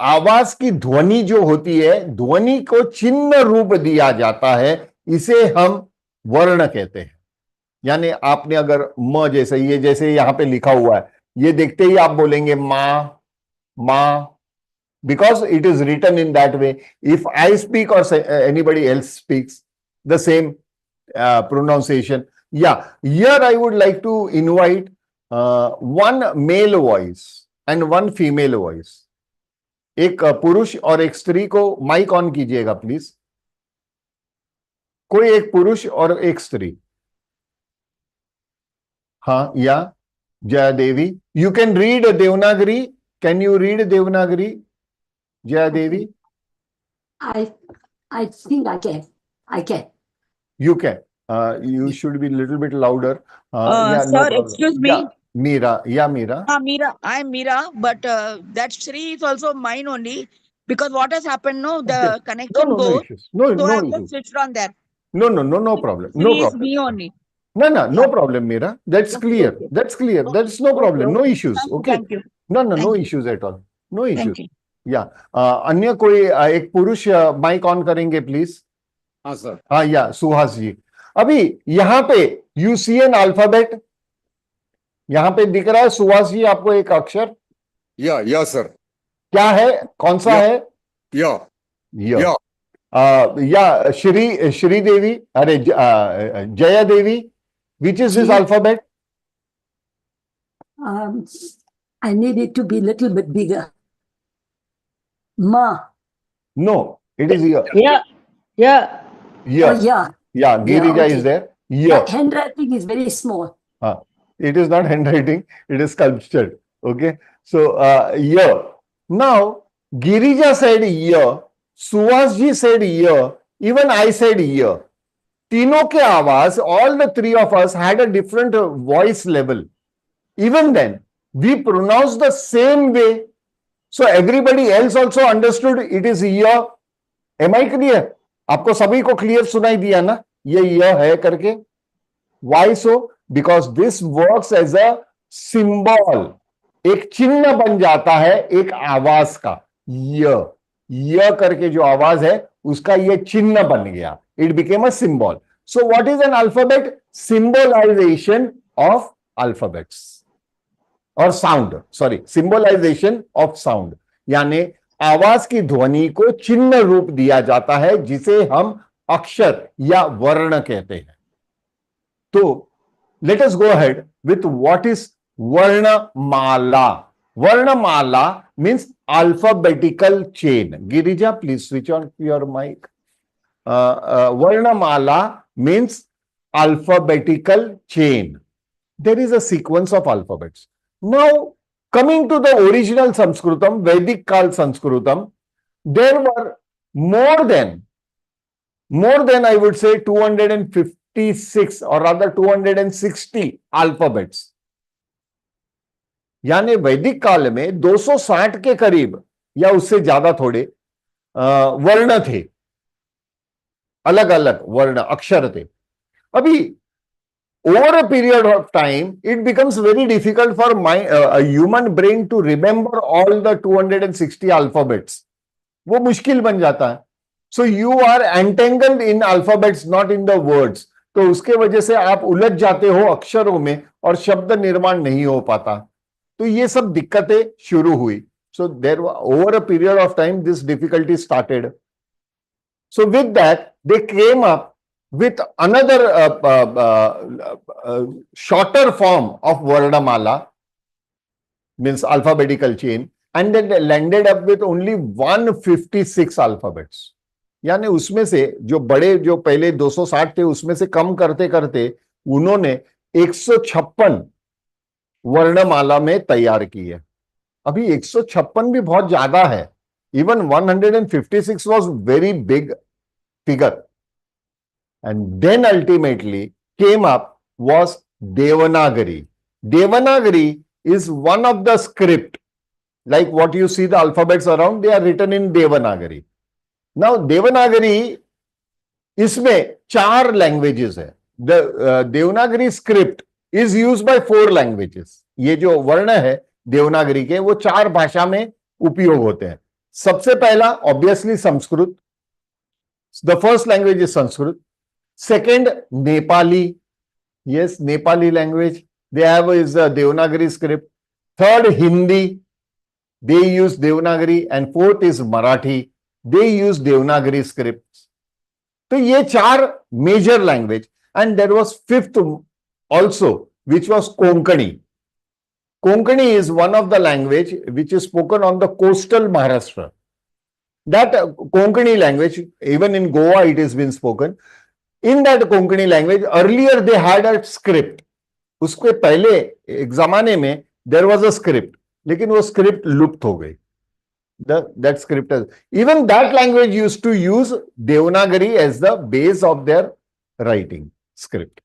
आवाज की ध्वनि जो होती है, ध्वनि को चिन्ह रूप दिया जाता है, इसे हम वर्ण कहते हैं। यानी आपने अगर म जैसे, ये जैसे यहां पे लिखा हुआ है, ये देखते ही आप बोलेंगे मां मां, because it is written in that way. If I speak or anybody else speaks the same pronunciation. Yeah, here I would like to invite one male voice and one female voice. एक पुरुष और एक स्त्री को mic on कीजिएगा please. कोई एक पुरुष और एक स्त्री। हाँ, या Jaya Devi, you can read Devanagari, can you read Devanagari, Jaya Devi? I think I can. I can. You can. You should be a little bit louder. Yeah, no Sir, problem. excuse me. Yeah, Meera. Yeah, Meera. Meera, I'm Meera, but that Sri is also mine only, because what has happened, no, the Okay. connection No goes, issues. No so I have issues. just switched on that. No problem. Sri No is problem. me only. No Yeah. problem, Meera. That's Okay, clear. okay. That's clear. Okay. That's no problem. No issues. Thank you, Okay. thank you. No Thank you. issues at all. No issues. Thank you. Yeah. अन्य कोई एक पुरुष mic on करेंगे please? हाँ sir. हाँ, या सुहास जी। अभी यहां पे यू सी एन अल्फाबेट, यहां पे दिख रहा है सुहास जी आपको एक अक्षर? या सर। क्या है, कौन सा है? या या श्री देवी, अरे Jaya Devi, which is this ji. Alphabet? I need it to be a little bit bigger. Ma. No, it is here. Yeah. Here. Oh, yeah. Yeah, Girija okay. is there. That Here. handwriting is very small. It is not handwriting, it is sculptured. Okay. So here. Now, Girija said here, Suhas ji said here, even I said here. तीनों के आवाज, all the three of us had a different voice level. Even then, we pronounced the same way. So everybody else also understood it is here. Am I clear? आपको सभी को clear सुनाई दिया ना ये है करके? Why so? Because this works as a symbol. एक चिन्ह बन जाता है एक आवाज का। य करके जो आवाज है उसका ये चिन्ह बन गया। It became a symbol. So what is an alphabet? Symbolization of alphabets or sound. Sorry, symbolization of sound. यानी आवाज की ध्वनि को चिन्ह रूप दिया जाता है जिसे हम अक्षर या वर्ण कहते हैं। तो let us go ahead with what is वर्णमाला। वर्णमाला means alphabetical chain. Girija please switch on your mic. वर्णमाला means alphabetical chain. There is a sequence of alphabets. Now coming to the original Sanskritam, Vedic Kal Sanskritam, there were more than I would say 256 or rather 260 alphabets. यानी वैदिक काल में 260 के करीब या उससे ज्यादा थोड़े वर्ण थे, अलग अलग वर्ण अक्षर थे। अभी over a period of time, it becomes very difficult for a human brain to remember all the 260 alphabets. वो मुश्किल बन जाता है। So you are entangled in alphabets, not in the words. तो उसके वजह से आप उलझ जाते हो अक्षरों में और शब्द निर्माण नहीं हो पाता। तो ये सब दिक्कतें शुरू हुई। So there over a period of time, this difficulty started. So with that, they came up with another shorter form of Varnamala, means alphabetical chain, and then they landed up with only 156 alphabets. यानी उसमें से जो बड़े जो पहले 260 थे उसमें से कम करते करते उन्होंने 156 वर्णमाला में तैयार की है। अभी 156 भी बहुत ज्यादा है। Even 156 was very big figure. And then ultimately came up was Devanagari. Devanagari is one of the script, like what you see the alphabets around, they are written in Devanagari. Now Devanagari, इसमें 4 languages है. The Devanagari script is used by 4 languages. ये जो वर्ण है देवनागरी के वो 4 भाषा में उपयोग होते हैं. सबसे पहला obviously Sanskrit. The first language is Sanskrit. Second, Nepali. Yes, Nepali language. They have is a Devanagari script. Third, Hindi. They use Devanagari. And fourth is Marathi. They use Devanagari scripts. So, ये 4 major language. And there was 5th also, which was Konkani. Konkani is one of the language which is spoken on the coastal Maharashtra. That Konkani language, even in Goa, it has been spoken. In that Konkani language, earlier they had a script. उसके पहले एक जमाने में there was a script, लेकिन वो script लुप्त हो गई. That script has, even that language used to use Devanagari as the base of their writing script.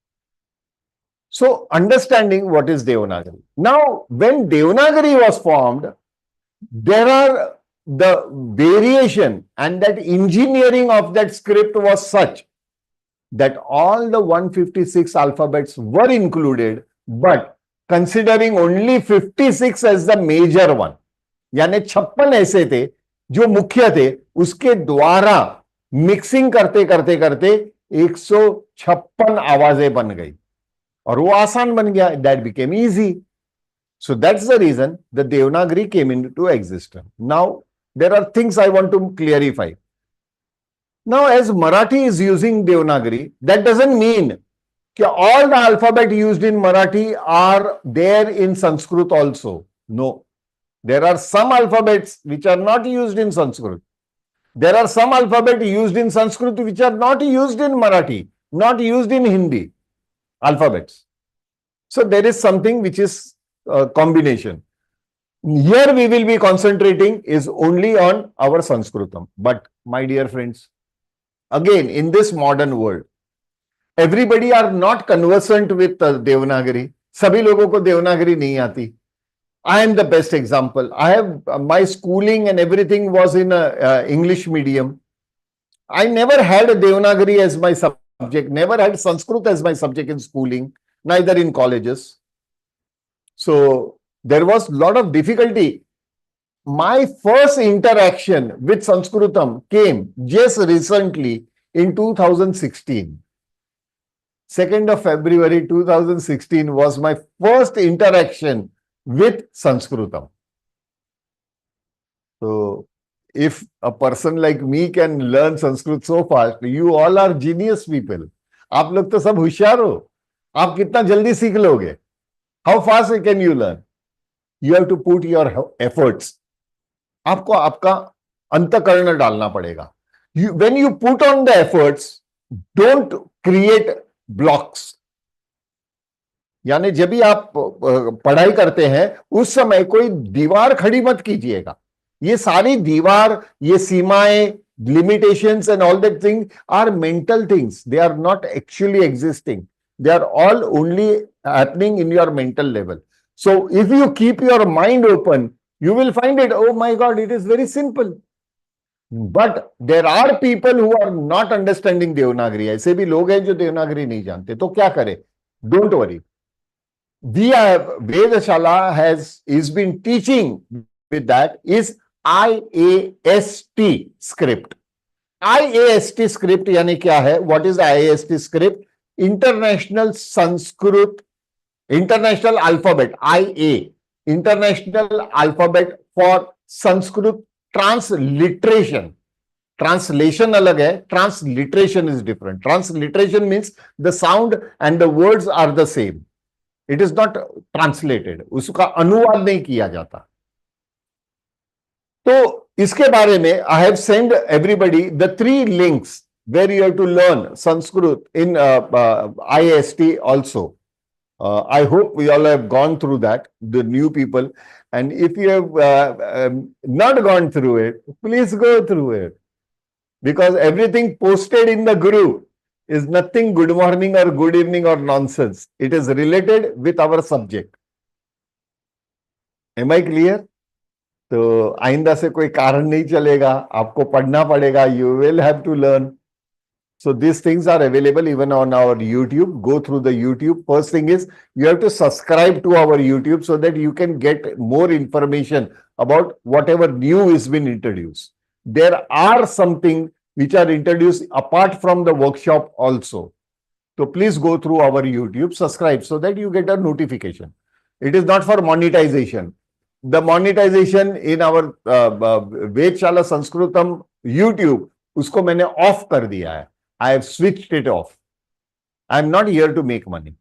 So understanding what is Devanagari. Now, when Devanagari was formed, there are the variation and that engineering of that script was such that all the 156 alphabets were included, but considering only 56 as the major one, यानी 56 ऐसे थे जो मुख्य थे, उसके द्वारा mixing करते करते करते 156 आवाजें बन गई और वो आसान बन गया. That became easy. So that's the reason the Devanagari came into existence. Now, there are things I want to clarify. Now, as Marathi is using Devanagari, that doesn't mean that all the alphabet used in Marathi are there in Sanskrit also. No. There are some alphabets which are not used in Sanskrit. There are some alphabet used in Sanskrit which are not used in Marathi, not used in Hindi alphabets. So, there is something which is a combination. Here we will be concentrating is only on our Sanskritam. But my dear friends, again, in this modern world, everybody are not conversant with Devanagari. सभी लोगों को देवनागरी नहीं आती. I am the best example. I have my schooling and everything was in English medium. I never had a Devanagari as my subject, never had Sanskrit as my subject in schooling, neither in colleges. So there was a lot of difficulty. My first interaction with Sanskritam came just recently in 2016. 2nd of February 2016 was my first interaction with Sanskritam. So, if a person like me can learn Sanskrit so fast, you all are genius people. आप लोग तो सब होशियार हो. आप कितना जल्दी सीख लोगे? How fast can you learn? You have to put your efforts. आपको आपका अंतःकरण डालना पड़ेगा. When you put on the efforts, don't create blocks. यानी जब भी आप पढ़ाई करते हैं उस समय कोई दीवार खड़ी मत कीजिएगा. ये सारी दीवार, ये सीमाएं, limitations and all that thing are mental things. They are not actually existing. They are all only happening in your mental level. So if you keep your mind open, you will find it, oh my God, it is very simple. But there are people who are not understanding Devanagari. ऐसे भी लोग हैं जो देवनागरी नहीं जानते. तो क्या करें? Don't worry. We have Vedshala is been teaching with that is IAST script. IAST script यानी क्या है? What is the IAST script? International Sanskrit, International Alphabet, IA, International Alphabet for Sanskrit Transliteration. Translation अलग है, transliteration is different. Transliteration means the sound and the words are the same. It is not translated. उसका अनुवाद नहीं किया जाता. तो इसके बारे में I have sent everybody the 3 links where you have to learn Sanskrit in IST also. I hope we all have gone through that, the new people. And if you have not gone through it, please go through it. Because everything posted in the Guru is nothing good morning or good evening or nonsense. It is related with our subject. Am I clear? तो आइंदा से कोई कारण नहीं चलेगा, आपको पढ़ना पड़ेगा. You will have to learn. So these things are available even on our YouTube. Go through the YouTube. First thing is you have to subscribe to our YouTube so that you can get more information about whatever new is been introduced. There are something which are introduced apart from the workshop also. So please go through our YouTube, subscribe so that you get a notification. It is not for monetization. The monetization in our Vedshala Sanskritam YouTube, उसको मैंने off कर दिया है. I have switched it off. I am not here to make money.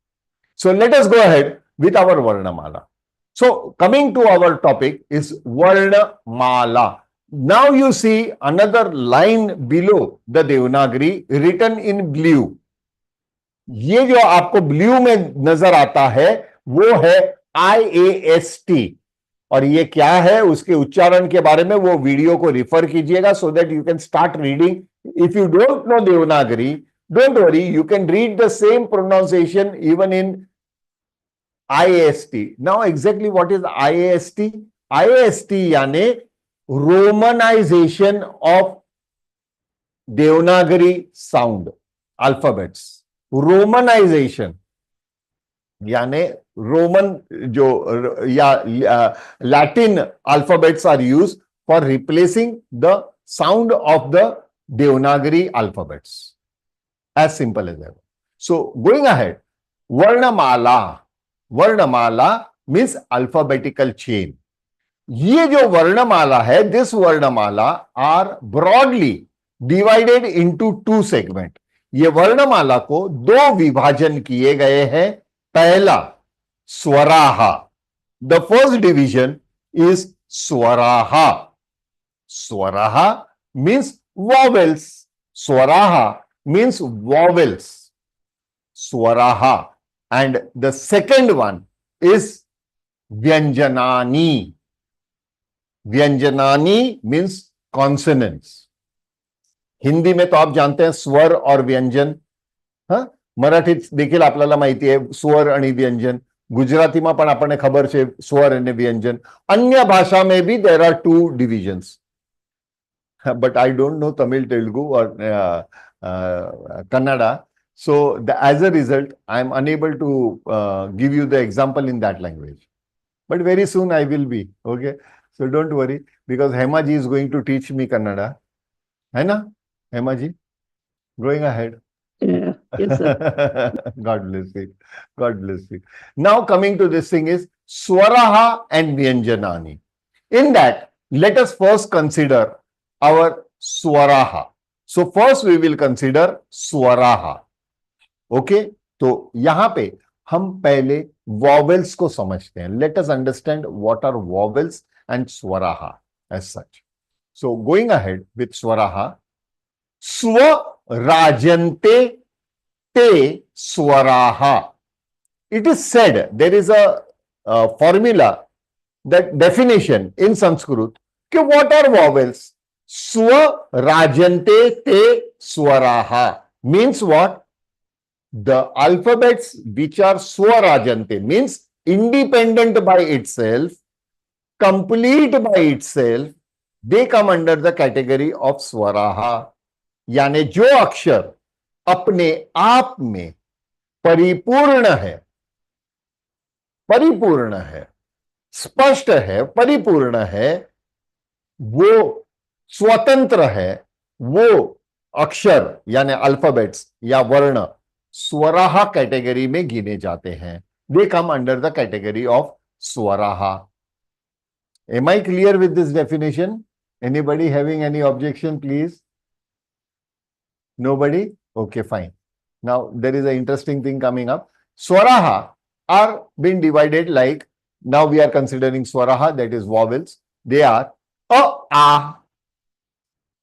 So let us go ahead with our Varnamala. So coming to our topic is Varnamala. Now you see another line below the Devanagari written in blue. ये जो आपको blue में नजर आता है वो है IAST. और ये क्या है उसके उच्चारण के बारे में वो वीडियो को रिफर कीजिएगा so that you can start reading. If you don't know Devanagari, don't worry, you can read the same pronunciation even in IAST. Now exactly what is IAST? IAST यानी Romanization of Devanagari sound alphabets. Romanization यानी Roman जो या Latin alphabets are used for replacing the sound of the Devanagari alphabets. As simple as that. So going ahead, Varnamala. Varnamala means alphabetical chain. ये जो वर्णमाला है, this वर्णमाला are broadly divided into two segment. ये वर्णमाला को दो विभाजन किए गए हैं. पहला स्वराहा. The first division is swaraha. Swaraha means vowels. Swaraha means vowels. Swaraha. And the second one is vyanjanani. Vyanjanani means consonants. Hindi में तो आप जानते हैं स्वर और व्यंजन. हाँ, मराठीत देखील आपल्याला माहिती आहे स्वर आणि व्यंजन. गुजरातीમાં પણ આપણને ખબર છે સ્વર અને વ્યંજન. अन्य भाषा में भी there are two divisions. But I don't know Tamil, Telugu or Kannada. So as a result, I am unable to give you the example in that language. But very soon I will be. Okay. So don't worry because Hema ji is going to teach me Kannada. है ना Hema ji? Going ahead. Yeah. Yes, sir. God bless you. God bless you. Now coming to this thing is Swaraha and Vyanjanani. In that, let us first consider our Swaraha. So first we will consider Swaraha. Okay? तो यहाँ पे हम पहले vowels को समझते हैं. Let us understand what are vowels and Swaraha as such. So going ahead with Swaraha, Swarajante te Swaraha. It is said, there is a formula, that definition in Sanskrit, कि what are vowels? Swarajante te Swaraha means what? The alphabets which are Swarajante means independent by itself, complete by itself, they come under the category of Swaraha. यानी जो अक्षर अपने आप में परिपूर्ण है, स्पष्ट है, परिपूर्ण है, वो स्वतंत्र है, वो अक्षर यानी अल्फाबेट्स या वर्ण स्वराहा कैटेगरी में गिने जाते हैं. They come under the category of Swaraha. Am I clear with this definition? Anybody having any objection, please? Nobody? Okay, fine. Now, there is an interesting thing coming up. Swaraha are being divided like, now we are considering Swaraha, that is vowels. They are a,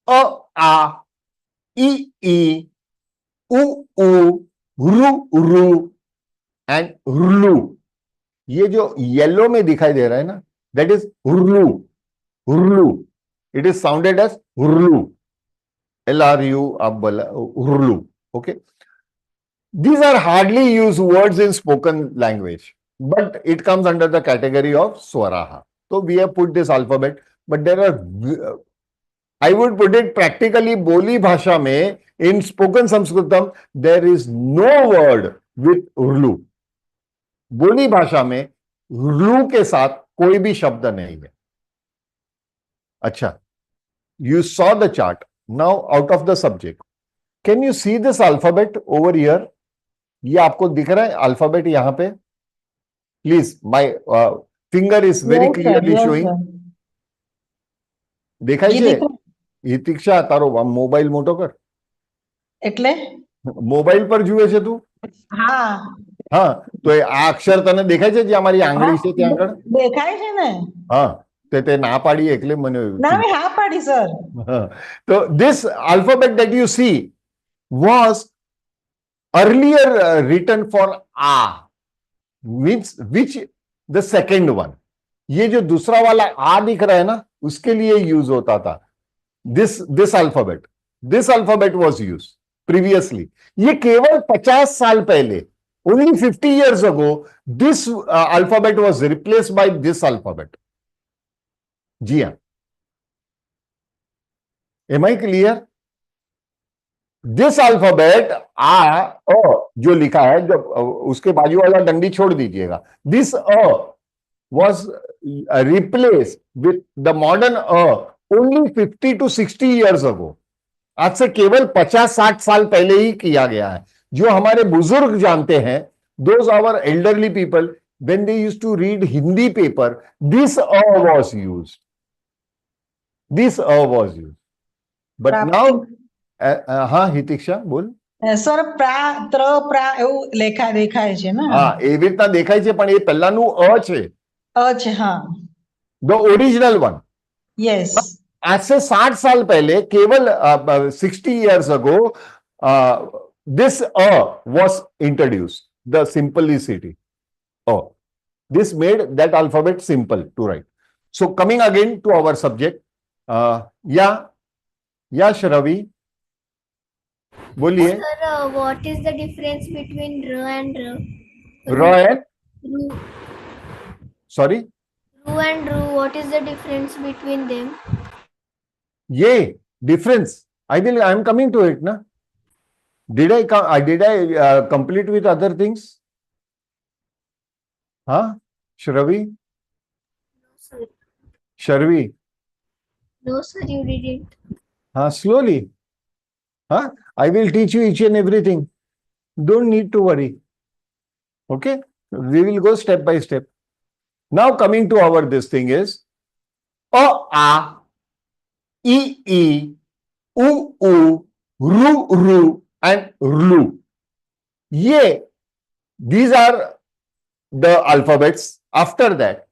I, u, ru, and रुलू, ये जो yellow में दिखाई दे रहा है ना, that is हुरलू, हुरलू, इट इज साउंडेड एज हुरलू, LRU आप बोला हुरलू, okay. These are hardly used words in spoken language, but it comes under the category of swaraha. So we have put this alphabet, but there are, I would put it practically, boli bhasha mein, in spoken Sanskritam, there is no word with urlu. बोली भाषा में रू के साथ कोई भी शब्द नहीं है. अच्छा, you saw the chart. Now out of the subject, can you see this alphabet over here? ये आपको दिख रहा है अल्फाबेट यहां पे? Please, my finger is very clearly showing. દેખાય છે? હિતિક્ષા, તારો મોબાઈલ મોટો કર. એટલે મોબાઈલ પર જુએ છે તું? હા હા, તો આ અક્ષર તને દેખાય છે જે અમારી આંગળી છે ત્યાં આગળ? દેખાય છે ને. હા, તે ના પાડી એટલે મને ના મેં હા પાડી સર. તો this alphabet that you see was earlier written for A, which the second one. ये जो दूसरा वाला आ दिख रहा है ना, उसके लिए यूज होता था. this alphabet was used previously. ये केवल 50 साल पहले, only 50 years ago, this alphabet was replaced by this alphabet. जी हाँ. Am I clear? This alphabet आ जो लिखा है, जब उसके बाजू वाला डंडी छोड़ दीजिएगा, this was replaced with the modern only 50 to 60 years ago. आज से केवल 50-60 साल पहले ही किया गया है. जो हमारे बुजुर्ग जानते हैं, those our elderly people, when they used to read Hindi paper, this was used. This was used. But now હા હિતિક્ષા બોલ. સર પ્રા ત્ર પ્રા એવું દેખાય છે ને. હા, એવી રીતના દેખાય છે, પણ એ પહેલાનું છે. છે હા. The original one. યસ. आज से 60 साल पहले, केवल 60 years ago, this was introduced, the simplicity. This made that alphabet simple to write. So coming again to our subject, yeah, Shravi. बोलिए. Sir, what is the difference between R and R? R and? Ru. Sorry? Ru and Ru, what is the difference between them? ये difference, I am coming to it, na? Did I complete with other things? Huh? Shravi? No, sir. Sharvi? No, sir, you didn't. Slowly. I will teach you each and everything. Don't need to worry. Okay? We will go step by step. Now coming to our this thing is A, E, U, Ru, and Rlu. These are the alphabets. After that,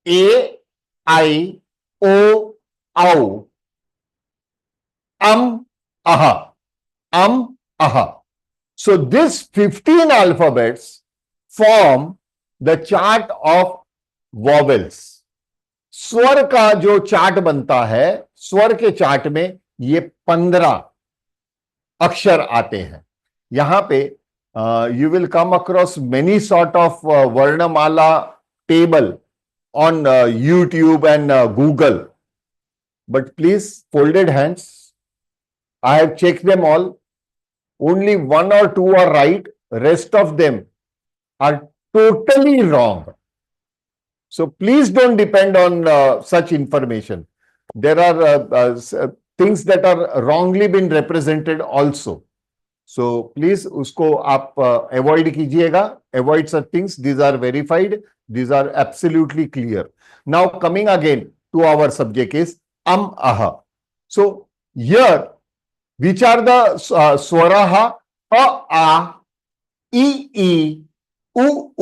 A, I, O, Au, Aha. So this 15 alphabets form the chart of vowels. स्वर का जो chart बनता है, स्वर के chart में ये 15 अक्षर आते हैं. यहां पे you will come across many sort of Varnamala table on YouTube and Google. But please, folded hands. I have checked them all. Only 1 or 2 are right. Rest of them are totally wrong. So please don't depend on such information. There are things that are wrongly been represented also. So please usko aap avoid kijiyega. Avoid such things. These are verified. These are absolutely clear. Now coming again to our subject is aha. So here, which are the swaraha? A, E, U,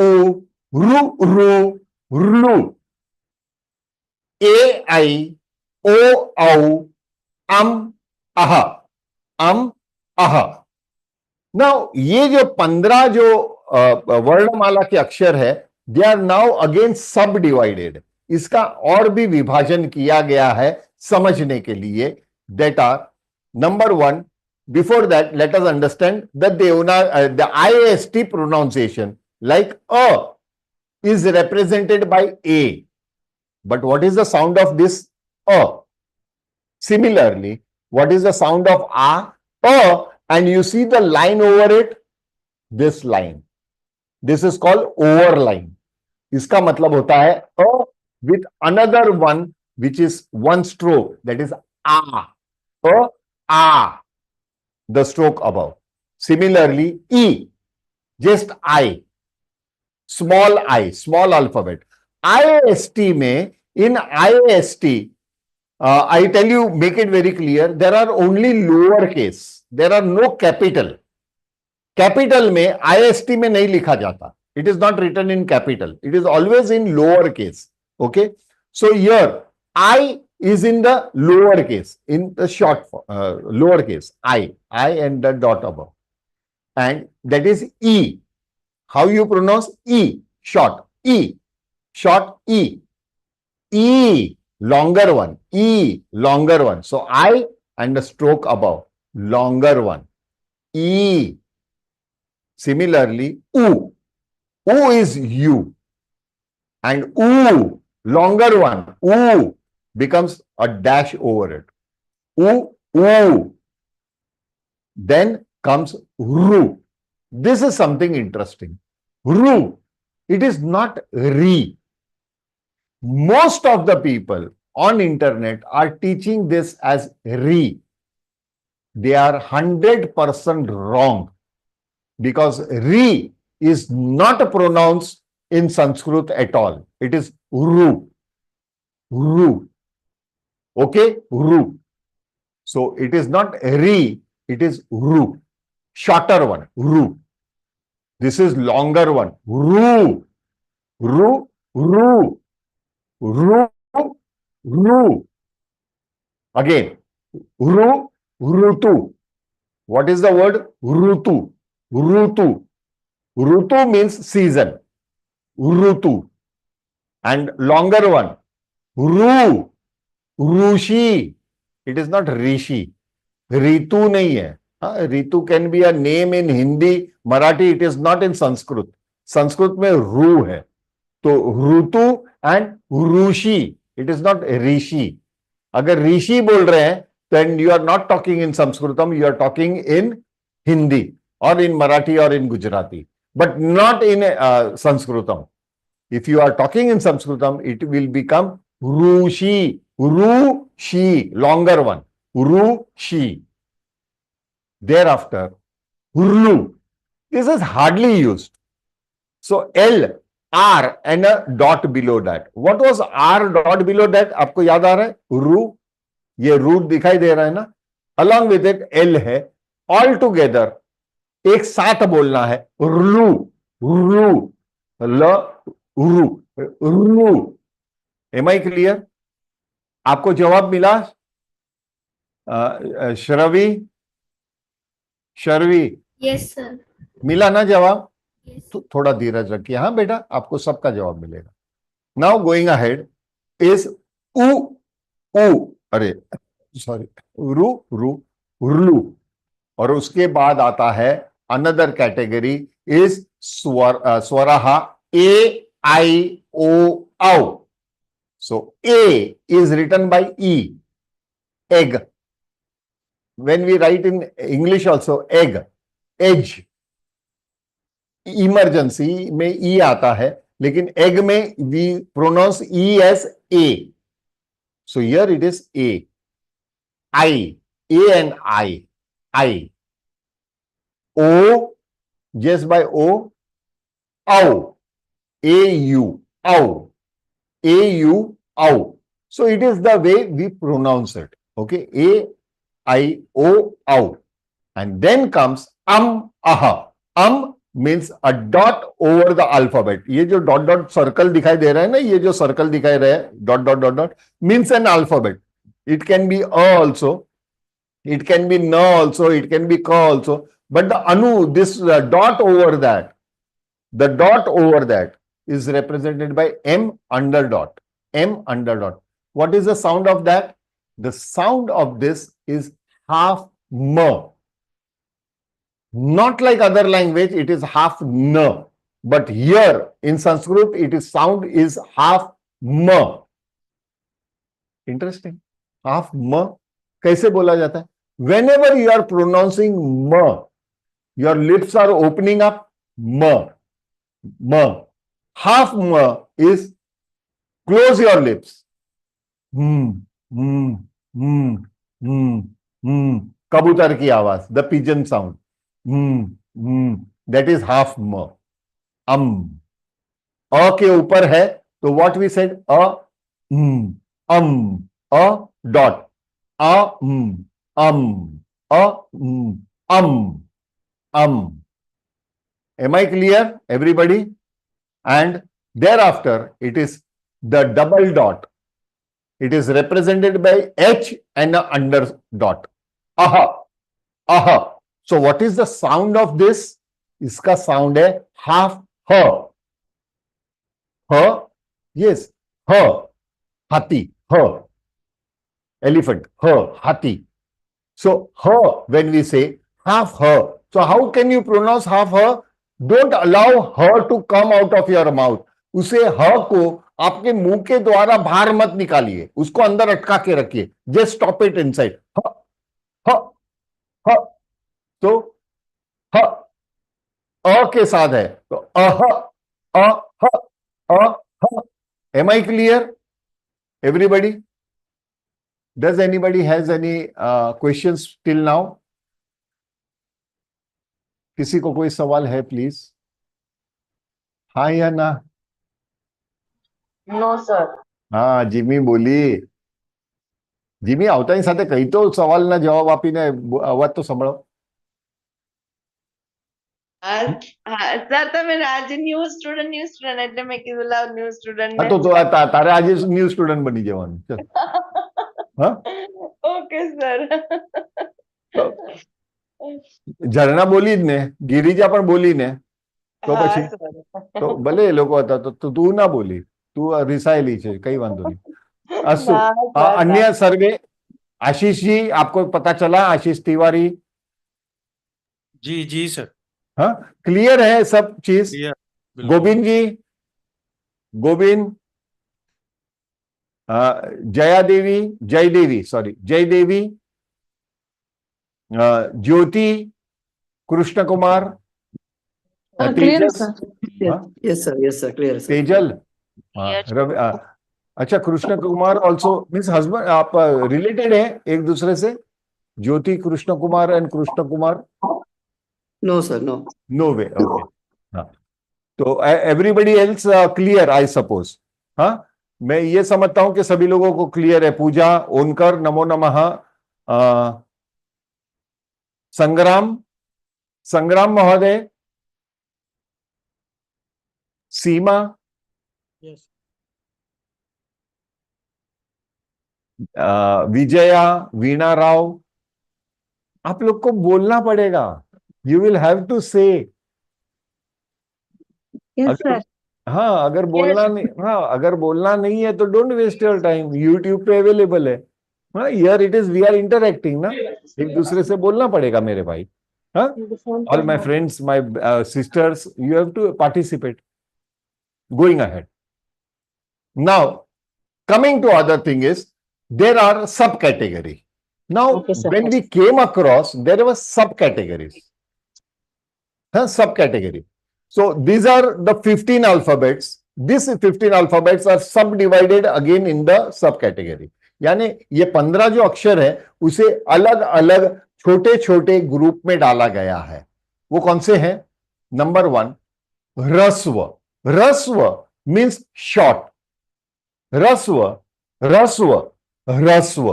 Ru, Rlu, A, I, O, Au, aha. Now ये जो 15 जो वर्णमाला के अक्षर है, they are now again सब divided. इसका और भी विभाजन किया गया है समझने के लिए. That are number 1. Before that, let us understand that the IAST pronunciation, like a, is represented by a. But what is the sound of this a? Similarly, what is the sound of a? A, and you see the line over it, this line. This is called overline. इसका मतलब होता है a with another one which is one stroke, that is a. A. The stroke above. Similarly, E, just I, small alphabet. IAST में, in IAST, I tell you, make it very clear, there are only lowercase. There are no capital. Capital में, IAST में नहीं लिखा जाता. It is not written in capital. It is always in lowercase. Okay? So here, I is in the lowercase, in the short lowercase, I and the dot above. And that is E. How you pronounce E? Short. E. Short E. E. Longer one. E. Longer one. So I and the stroke above. Longer one. E. Similarly, U. U is U. And U. Longer one. U. Becomes a dash over it. U. Then comes Ru. This is something interesting. Ru. It is not Re. Most of the people on internet are teaching this as Re. They are 100% wrong, because Re is not pronounced in Sanskrit at all. It is Ru. Ru. Okay? Ru. So it is not Re, it is Ru. Shorter one. Ru. This is longer one. Ru. Ru. Ru. Ru. Ru. Again. Ru. Rutu. What is the word? Rutu. Rutu. Rutu means season. Rutu. And longer one. Ru. Rushi. It is not Rishi. Ritu nahi hai. Ritu can be a name in Hindi, Marathi. It is not in Sanskrit. Sanskrit mein Ru hai. So Rutu and Rushi. It is not Rishi. Agar Rishi bol rahe hain, then you are not talking in Sanskritam, you are talking in Hindi or in Marathi or in Gujarati, but not in Sanskritam. If you are talking in Sanskritam, it will become Rushi. Rushi, longer one. Rushi. Thereafter, Ru. This is hardly used. So L, R and a dot below that. What was R dot below that? आपको याद आ रहा है? Ru. ये root दिखाई दे रहा है ना? Along with it, L है. All together, एक साथ बोलना है. Ru. Ru. L. Ru. Ru. Am I clear? आपको जवाब मिला? श्रवी? शर्वी? Yes, sir. मिला ना जवाब? Yes. तो थोड़ा धीरज रखिए. हाँ बेटा, आपको सबका जवाब मिलेगा. Now going ahead is U. अरे सॉरी, रू, उर्लू. और उसके बाद आता है अनदर कैटेगरी इज स्वरहा ए आई ओ औ. So A is written by E. Egg. When we write in English also, egg, edge. Emergency में E आता है, लेकिन egg में we pronounce E as A. So here it is A. I. A and I. I. O, just by O. Ow. A-U. Ow. A-U. Ow. So it is the way we pronounce it. Okay. A-I-O. Ow. And then comes aha. Means a dot over the alphabet. ये जो dot dot circle दिखाई दे रहा है ना, ये जो circle दिखाई रहा है, dot dot dot dot, means an alphabet. It can be A also, it can be Na also, it can be Ka also. But the anu, this dot over that, The dot over that is represented by M under dot. M under dot. What is the sound of that? The sound of this is half M. Not like other language, it is half N. But here in Sanskrit, it is sound is half M. Interesting. Half M. कैसे बोला जाता है? Whenever you are pronouncing M, your lips are opening up. M. M. Half M is close your lips. कबूतर की आवाज, the pigeon sound. That is half M. अ के ऊपर है तो what we said? a dot. Am I clear, everybody? And thereafter, it is the double dot. It is represented by H and an under dot. Aha. Aha. So what is the sound of this? इसका sound है half ह. ह? Yes. ह. Hathi. H. Elephant. H. Hathi. So h when we say half h. So how can you pronounce half h? Don't allow h to come out of your mouth. उसे ह को आपके मुंह के द्वारा बाहर मत निकालिए, उसको अंदर अटका के रखिए. Just stop it inside. ह. ह. ह. तो ह अ के साथ है तो अह अह अह. Am I clear, everybody? Does anybody has any questions till now? किसी को कोई सवाल है प्लीज? हाँ या ना? No sir. હા જીમી બોલી. જીમી આવતાની સાથે કઈ તો સવાલના જવાબ આપીને અવાજ તો સંભળાવો. સર તમે આજે ન્યૂ સ્ટુડન્ટ એટલે મેં કીધું લાવ ન્યૂ સ્ટુડન્ટ હા તો તારે આજે ન્યૂ સ્ટુડન્ટ બની જવાનું. ચલ. હા ઓકે સર. ઝરણા બોલી જ ને, ગિરિજા પણ બોલી ને, તો હા પછી સર. તો ભલે એ લોકો હતા તો તું ના બોલી, તું रिसायली છે, કઈ वांधो नहीं. अस्तु. ના સર. अन्य सर्वे. आशीष जी, आपको पता चला? आशीष तिवारी. जी जी सर. हाँ, क्लियर है सब चीज? Clear. Govind ji. Govind. Jaya Devi, Jai Devi, sorry, Jai Devi. Jyoti. Krishna Kumar. Clear है तेजस. सर. हाँ? Yes, sir. Yes, sir. Clear, sir. Tejal. Ravi. अच्छा, Krishna Kumar also means husband, आप रिलेटेड है एक दूसरे से? Jyoti Krishna Kumar and Krishna Kumar? No, sir. No. No way. Okay. हाँ, तो everybody else clear I suppose? हाँ, मैं ये समझता हूं कि सभी लोगों को क्लियर है. पूजा, ओनकर, नमो नमः. संग्राम. संग्राम महोदय. सीमा. यस. विजया. वीणा राव. आप लोग को बोलना पड़ेगा. यू विल हैव टू से. Yes sir. हाँ, अगर बोलना नहीं, हाँ, अगर बोलना नहीं है तो don't waste your time. YouTube पे अवेलेबल है. हाँ, here it is, we are interacting ना. एक दूसरे से बोलना पड़ेगा मेरे भाई. हाँ, all my friends, my sisters, you have to participate. Going ahead. Now coming to other thing is, there are subcategory. Now, Okay, sir. when we came across, there were subcategories. Subcategory. So, these are the 15 alphabets. These 15 alphabets are subdivided again in the subcategory. यानी ये 15 जो अक्षर है उसे अलग अलग छोटे छोटे ग्रुप में डाला गया है. वो कौन से हैं? नंबर 1, ह्रस्व. ह्रस्व मीन्स शॉर्ट. ह्रस्व, ह्रस्व, ह्रस्व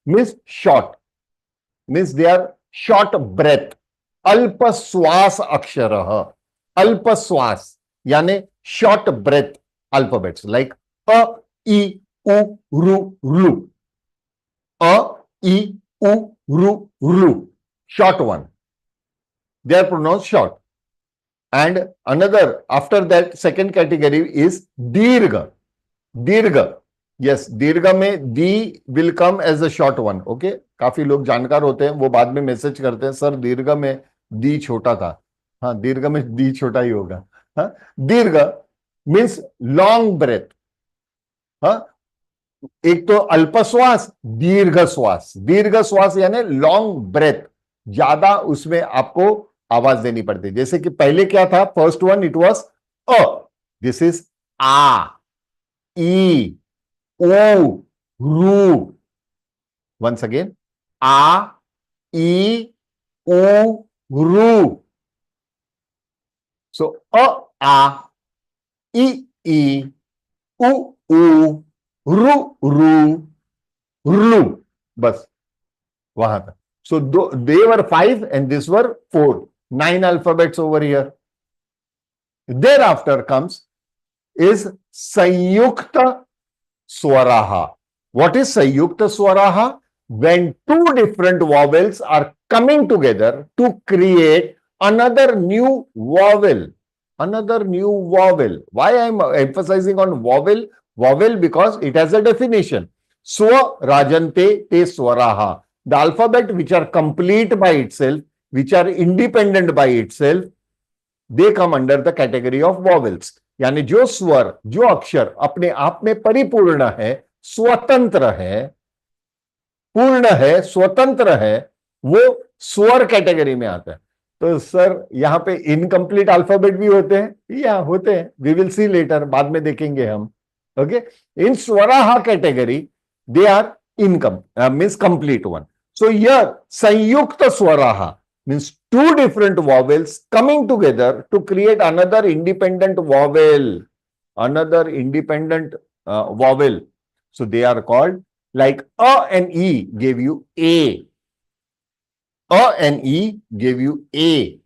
means short, means they are short breath. अल्पश्वास अक्षरः. अल्पश्वास यानी short breath alphabets like अ, इ, उ, रु, रू. अ, इ, उ, रु, रू. Short one. They are pronounced short. and another after that second category is dirgha. Dirgha, yes, dirgha में दी will come as a short one. Okay, काफी लोग जानकार होते हैं, वो बाद में मैसेज करते हैं सर दीर्घ में दी छोटा था. हाँ, दीर्घ में दी छोटा ही होगा. हाँ, दीर्घ मीन्स लॉन्ग ब्रेथ. हाँ, एक तो अल्पश्वास, दीर्घ श्वास. दीर्घ श्वास यानी लॉन्ग ब्रेथ, ज्यादा उसमें आपको आवाज देनी पड़ती है. जैसे कि पहले क्या था, फर्स्ट वन इट वाज अ, दिस इज आ, ई, ओ, रू. वंस अगेन, आ, ई, ओ, रू. सो अ, आ, ई, उ, रू, रू, बस वहां तक. So they were 5 and this were 4. 9 alphabets over here. Thereafter comes is Sanyukta Swaraha. What is Sanyukta Swaraha? When two different vowels are coming together to create another new vowel. Another new vowel. Why I am emphasizing on vowel? Vowel because it has a definition. Swa Rajante Te Swaraha. The alphabet which are complete by itself, which are independent by itself, they come under the category of vowels. यानी जो स्वर, जो अक्षर अपने आप में परिपूर्ण है, स्वतंत्र है, पूर्ण है, स्वतंत्र है, वो स्वर कैटेगरी में आता है. तो सर यहां पे इनकम्प्लीट अल्फाबेट भी होते हैं, या होते हैं, वी विल सी लेटर, बाद में देखेंगे हम. ओके, इन स्वराहा category they are means complete one. So here Sanyukta Swaraha means two different vowels coming together to create another independent vowel. Another independent vowel. So they are called like A and E gave you A. A and E gave you A.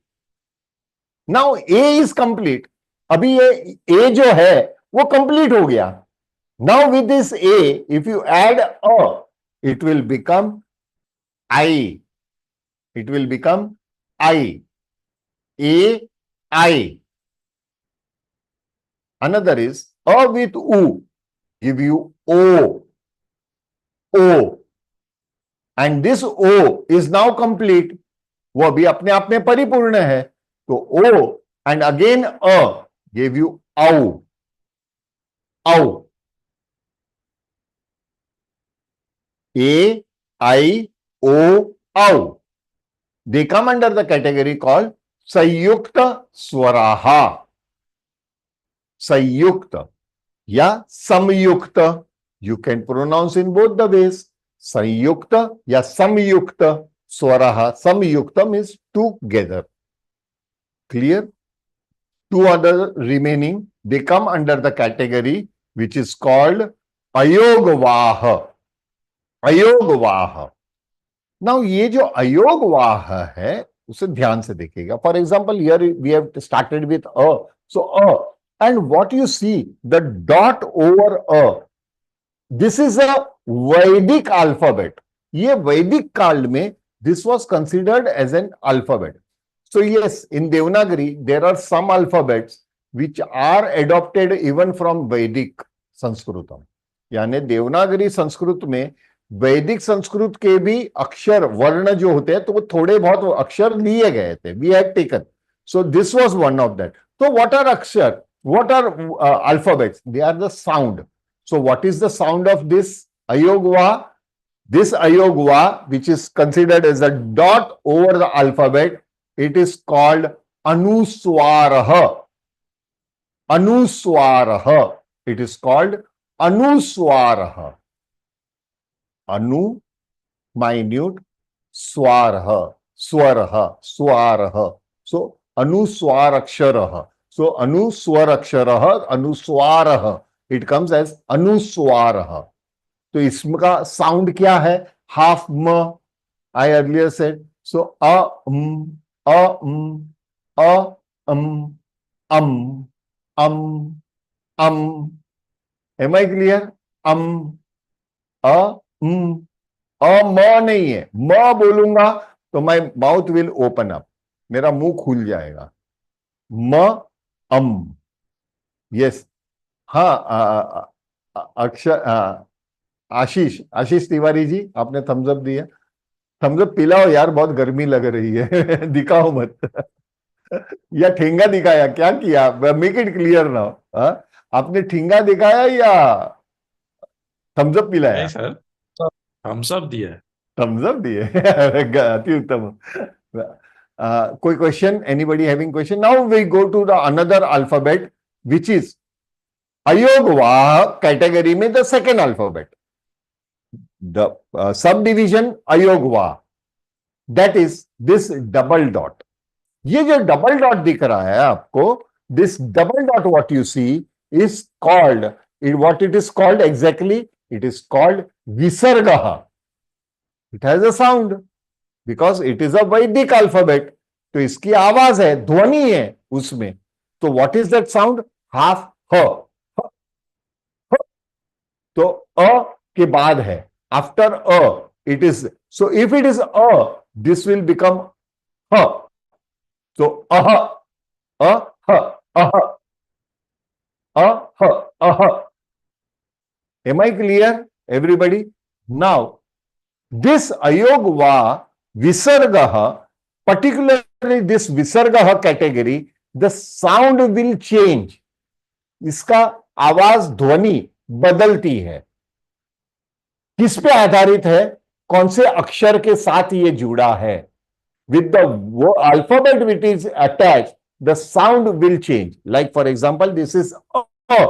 Now A is complete. अभी ये A जो है वो complete हो गया. Now with this A, if you add A, it will become I. It will become I. A, I. Another is A with U, give you O. O. And this O is now complete. वो अभी अपने आप में परिपूर्ण है. तो O and again A gave you Au. Au. A, I, O, Au. They come under the category called Sanyukta Swaraha. Sanyukta या Samyukta. You can pronounce in both the ways. Sanyukta या Samyukta Swaraha. Samyukta means together. Clear? Two other remaining, they come under the category which is called Ayogvaha. अयोगवाह. Now ये जो अयोगवाह है उसे ध्यान से देखिएगा. For example here we have started with अ. सो अ and what you see the dot over अ, this is a Vedic alphabet. ये वैदिक काल में this was considered as an alphabet. So yes, in Devanagari there are some alphabets which are adopted even from Vedic Sanskritam. यानी देवनागरी संस्कृत में वैदिक संस्कृत के भी अक्षर वर्ण जो होते हैं तो वो थोड़े बहुत अक्षर लिए गए थे. We have taken. So this was one of that. तो व्हाट आर अक्षर, what are alphabets? They are the sound. So what is the sound of this अयोगवा? This ayogva, which is considered as a dot over the alphabet, it is called anuswaraha. Anuswaraha. It is called anuswaraha. Anu, minute, swaraha, swaraha, swaraha. So anuswaraksharaha. So anuswaraksharaha, anuswaraha. It comes as anuswaraha. तो इसका sound क्या है? Half म. I earlier said. So अ अ अम. Am I clear? अ म नहीं है. म बोलूंगा तो my mouth will open up, मेरा मुंह खुल जाएगा. म अम. यस. हाँ. अक्षर. आशीष तिवारी जी, आपने थम्स अप दिया. थम्स अप पिलाओ यार, बहुत गर्मी लग रही है. दिखाओ मत. या ठेंगा दिखाया, क्या किया? Make it clear now. आपने ठेंगा दिखाया या थम्स अप पिलाया? नहीं सर, हम सब दिए. थम्स अप दिए. अति उत्तम. कोई question? Anybody having question? Now we go to the another alphabet which is अयोगवाह कैटेगरी में the second alphabet, the subdivision अयोगवाह, that is this double dot. ये जो डबल डॉट दिख रहा है आपको, this double dot what you see is called, what it is called exactly? It is called विसर्ग. It has a sound because it is a Vedic alphabet. तो इसकी आवाज है, ध्वनि है उसमें. तो what is that sound? Half ह. तो अ के बाद है, after a it is. So if it is a, this will become ह. तो अह अह अह अह अह. Am I clear, everybody? Now, this ayogva visargah, particularly this visargah category, the sound will change. इसका आवाज ध्वनि बदलती है. किस पे आधारित है? कौन से अक्षर के साथ ये जुड़ा है? With the alphabet which is attached, the sound will change. Like for example, this is a,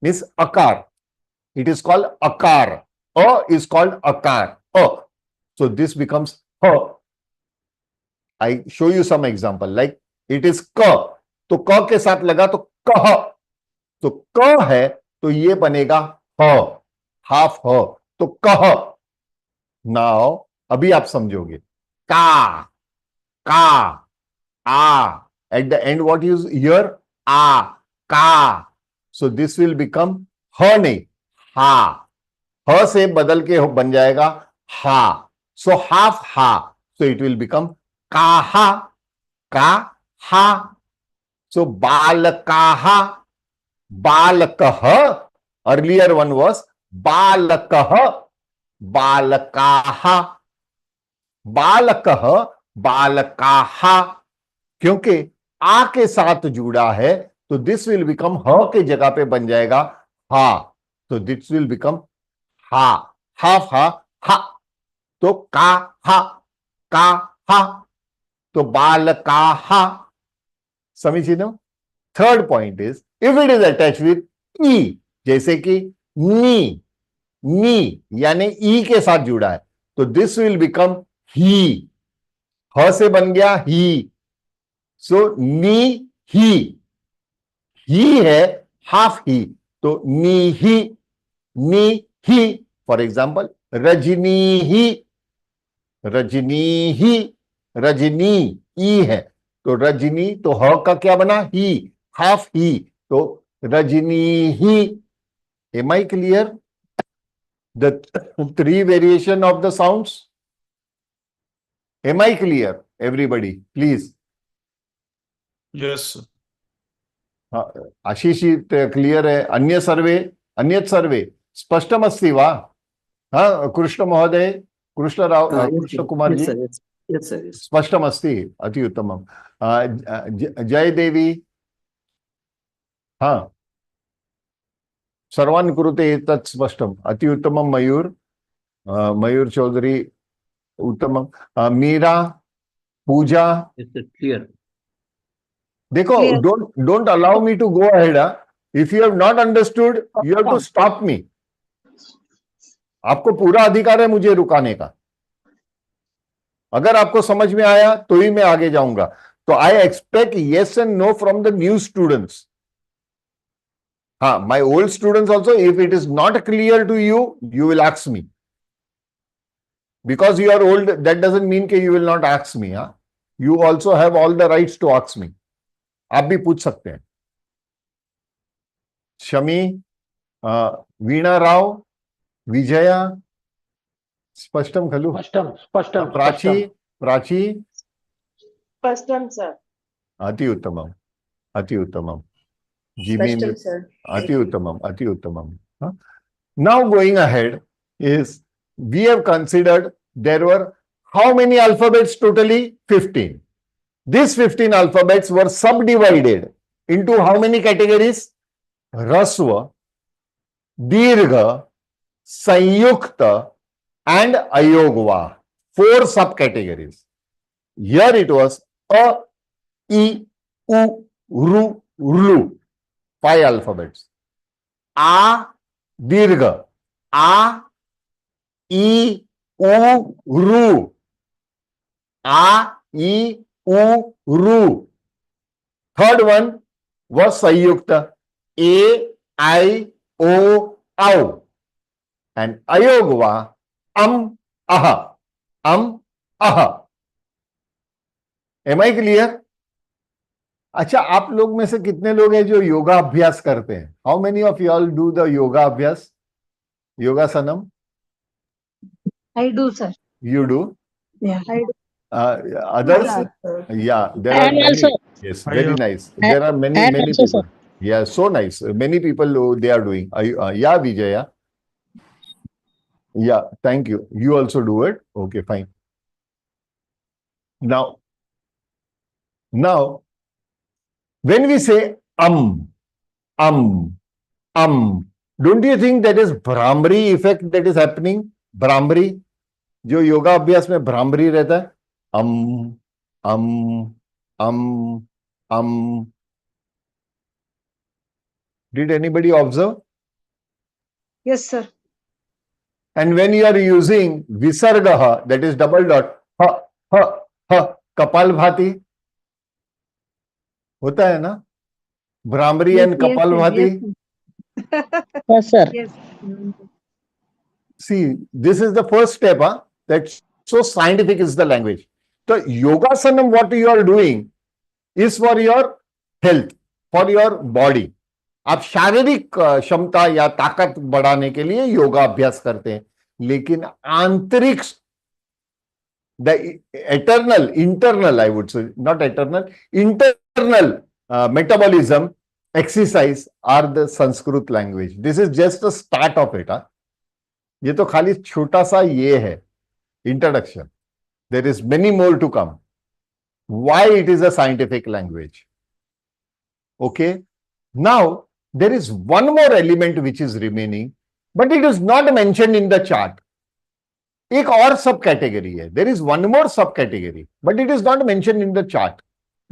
means akar. It is called akar. A is called akar. A. So this becomes ha. I show you some example. Like it is ka. तो क के साथ लगा तो कह. तो क है तो ये बनेगा ह, हाफ ह. तो कह. नाउ अभी आप समझोगे. का, का, आ. At the end what you hear? आ, का. So this will become ह नहीं, हा. ह से बदल के बन जाएगा हा. सो हाफ हा. सो इट विल बिकम काहा, का हा. सो बालकाहा, बालकह. अर्लियर वन वाज बालकह, बालकाहा, बालकह, बालकाहा. क्योंकि आ के साथ जुड़ा है तो दिस विल बिकम ह के जगह पे बन जाएगा हा. तो दिस विल बिकम हा, हाफ हा, हा. तो का हा, का हा. तो बाल का हा. समीचीन. Third point is if it is attach with ई, जैसे कि नी, नी यानी ई के साथ जुड़ा है तो दिस विल बिकम ही. ह से बन गया ही. सो नी ही. ही है हाफ ही. तो नी ही, नी ही. फॉर एग्जाम्पल रजनी ही, रजनी ही. रजनी ई है तो रजनी, तो ह का क्या बना? ही, हाफ ही. तो रजनी ही. Am I clear? The three variation of the sounds. Am I clear everybody please? Yes. Ashish clear है? अन्य सर्वे, अन्यत् सर्वे स्पष्टमस्ति वा? कृष्ण महोदय, कृष्णराव, कृष्ण कुमार जी, स्पष्टमस्ति? अति उत्तमम्. जय देवी. हाँ, सर्वान् कुरुते एतत् स्पष्टम्. अति उत्तमं. मयूर, मयूर चौधरी उत्तमं. मीरा, पूजा. क्लियर. देखो, don't allow me to go ahead. If you have not understood, you have to stop me. आपको पूरा अधिकार है मुझे रुकाने का. अगर आपको समझ में आया तो ही मैं आगे जाऊंगा. तो I expect yes and no from the new students. हाँ, my old students also, if it is not clear to you, you will ask me. Because you are old, that doesn't mean कि you will not ask me. You also have all the rights to ask me. आप भी पूछ सकते हैं. शमी, वीणा राव, विजया. स्पष्टम खलु? स्पष्टम, स्पष्टम. Prachi, Prachi. स्पष्टम sir. अति उत्तमम्. अति उत्तमम. Jimmy, Spashtam, sir. अति उत्तमम, अति उत्तमम. Huh? Now going ahead is, we have considered there were how many alphabets totally? 15. These 15 alphabets were subdivided into how many categories? Rasva, Dirgha, Sanyukta and Ayogva. 4 subcategories. Here it was A, I, U, Ru, Ru. 5 alphabets. A, Dirgha. A, I, U, Ru. A, I, U, Ru. Third one was Sanyukta. A, I, O, Au. And Ayogva, Aha. Aha. Am I clear? अच्छा, आप लोग में से कितने लोग हैं जो योगा अभ्यास करते हैं? How many of you all do the yoga अभ्यास? योगासनम? I do, sir. You do? Yeah, I do. Others? Yeah, there are And many. also- Yes, very nice. And- There are many and also, people. Yeah, so nice. Many people who they are doing. Yeah, Vijaya. Yeah, thank you. You also do it. Okay, fine. Now, when we say don't you think that is Brahmari effect that is happening? Brahmari, जो योगा अभ्यास में भ्रामरी रहता है, Did anybody observe? Yes, sir. And when you are using visargaha, that is double dot, kapalbhati, होता है ना? Brahmari and kapalbhati. Yes, sir. Yes. See, this is the first step, that so scientific is the language. So yogasanam, what you are doing is for your health, for your body. आप शारीरिक क्षमता या ताकत बढ़ाने के लिए योगा अभ्यास करते हैं, लेकिन आंतरिक, the internal, I would say, not eternal, internal metabolism exercise are the Sanskrit language. This is just the start of it. ये तो खाली छोटा सा ये है introduction. There is many more to come. Why it is a scientific language? Okay. Now there is one more element which is remaining, but it is not mentioned in the chart. एक और सब category है. There is one more subcategory, but it is not mentioned in the chart.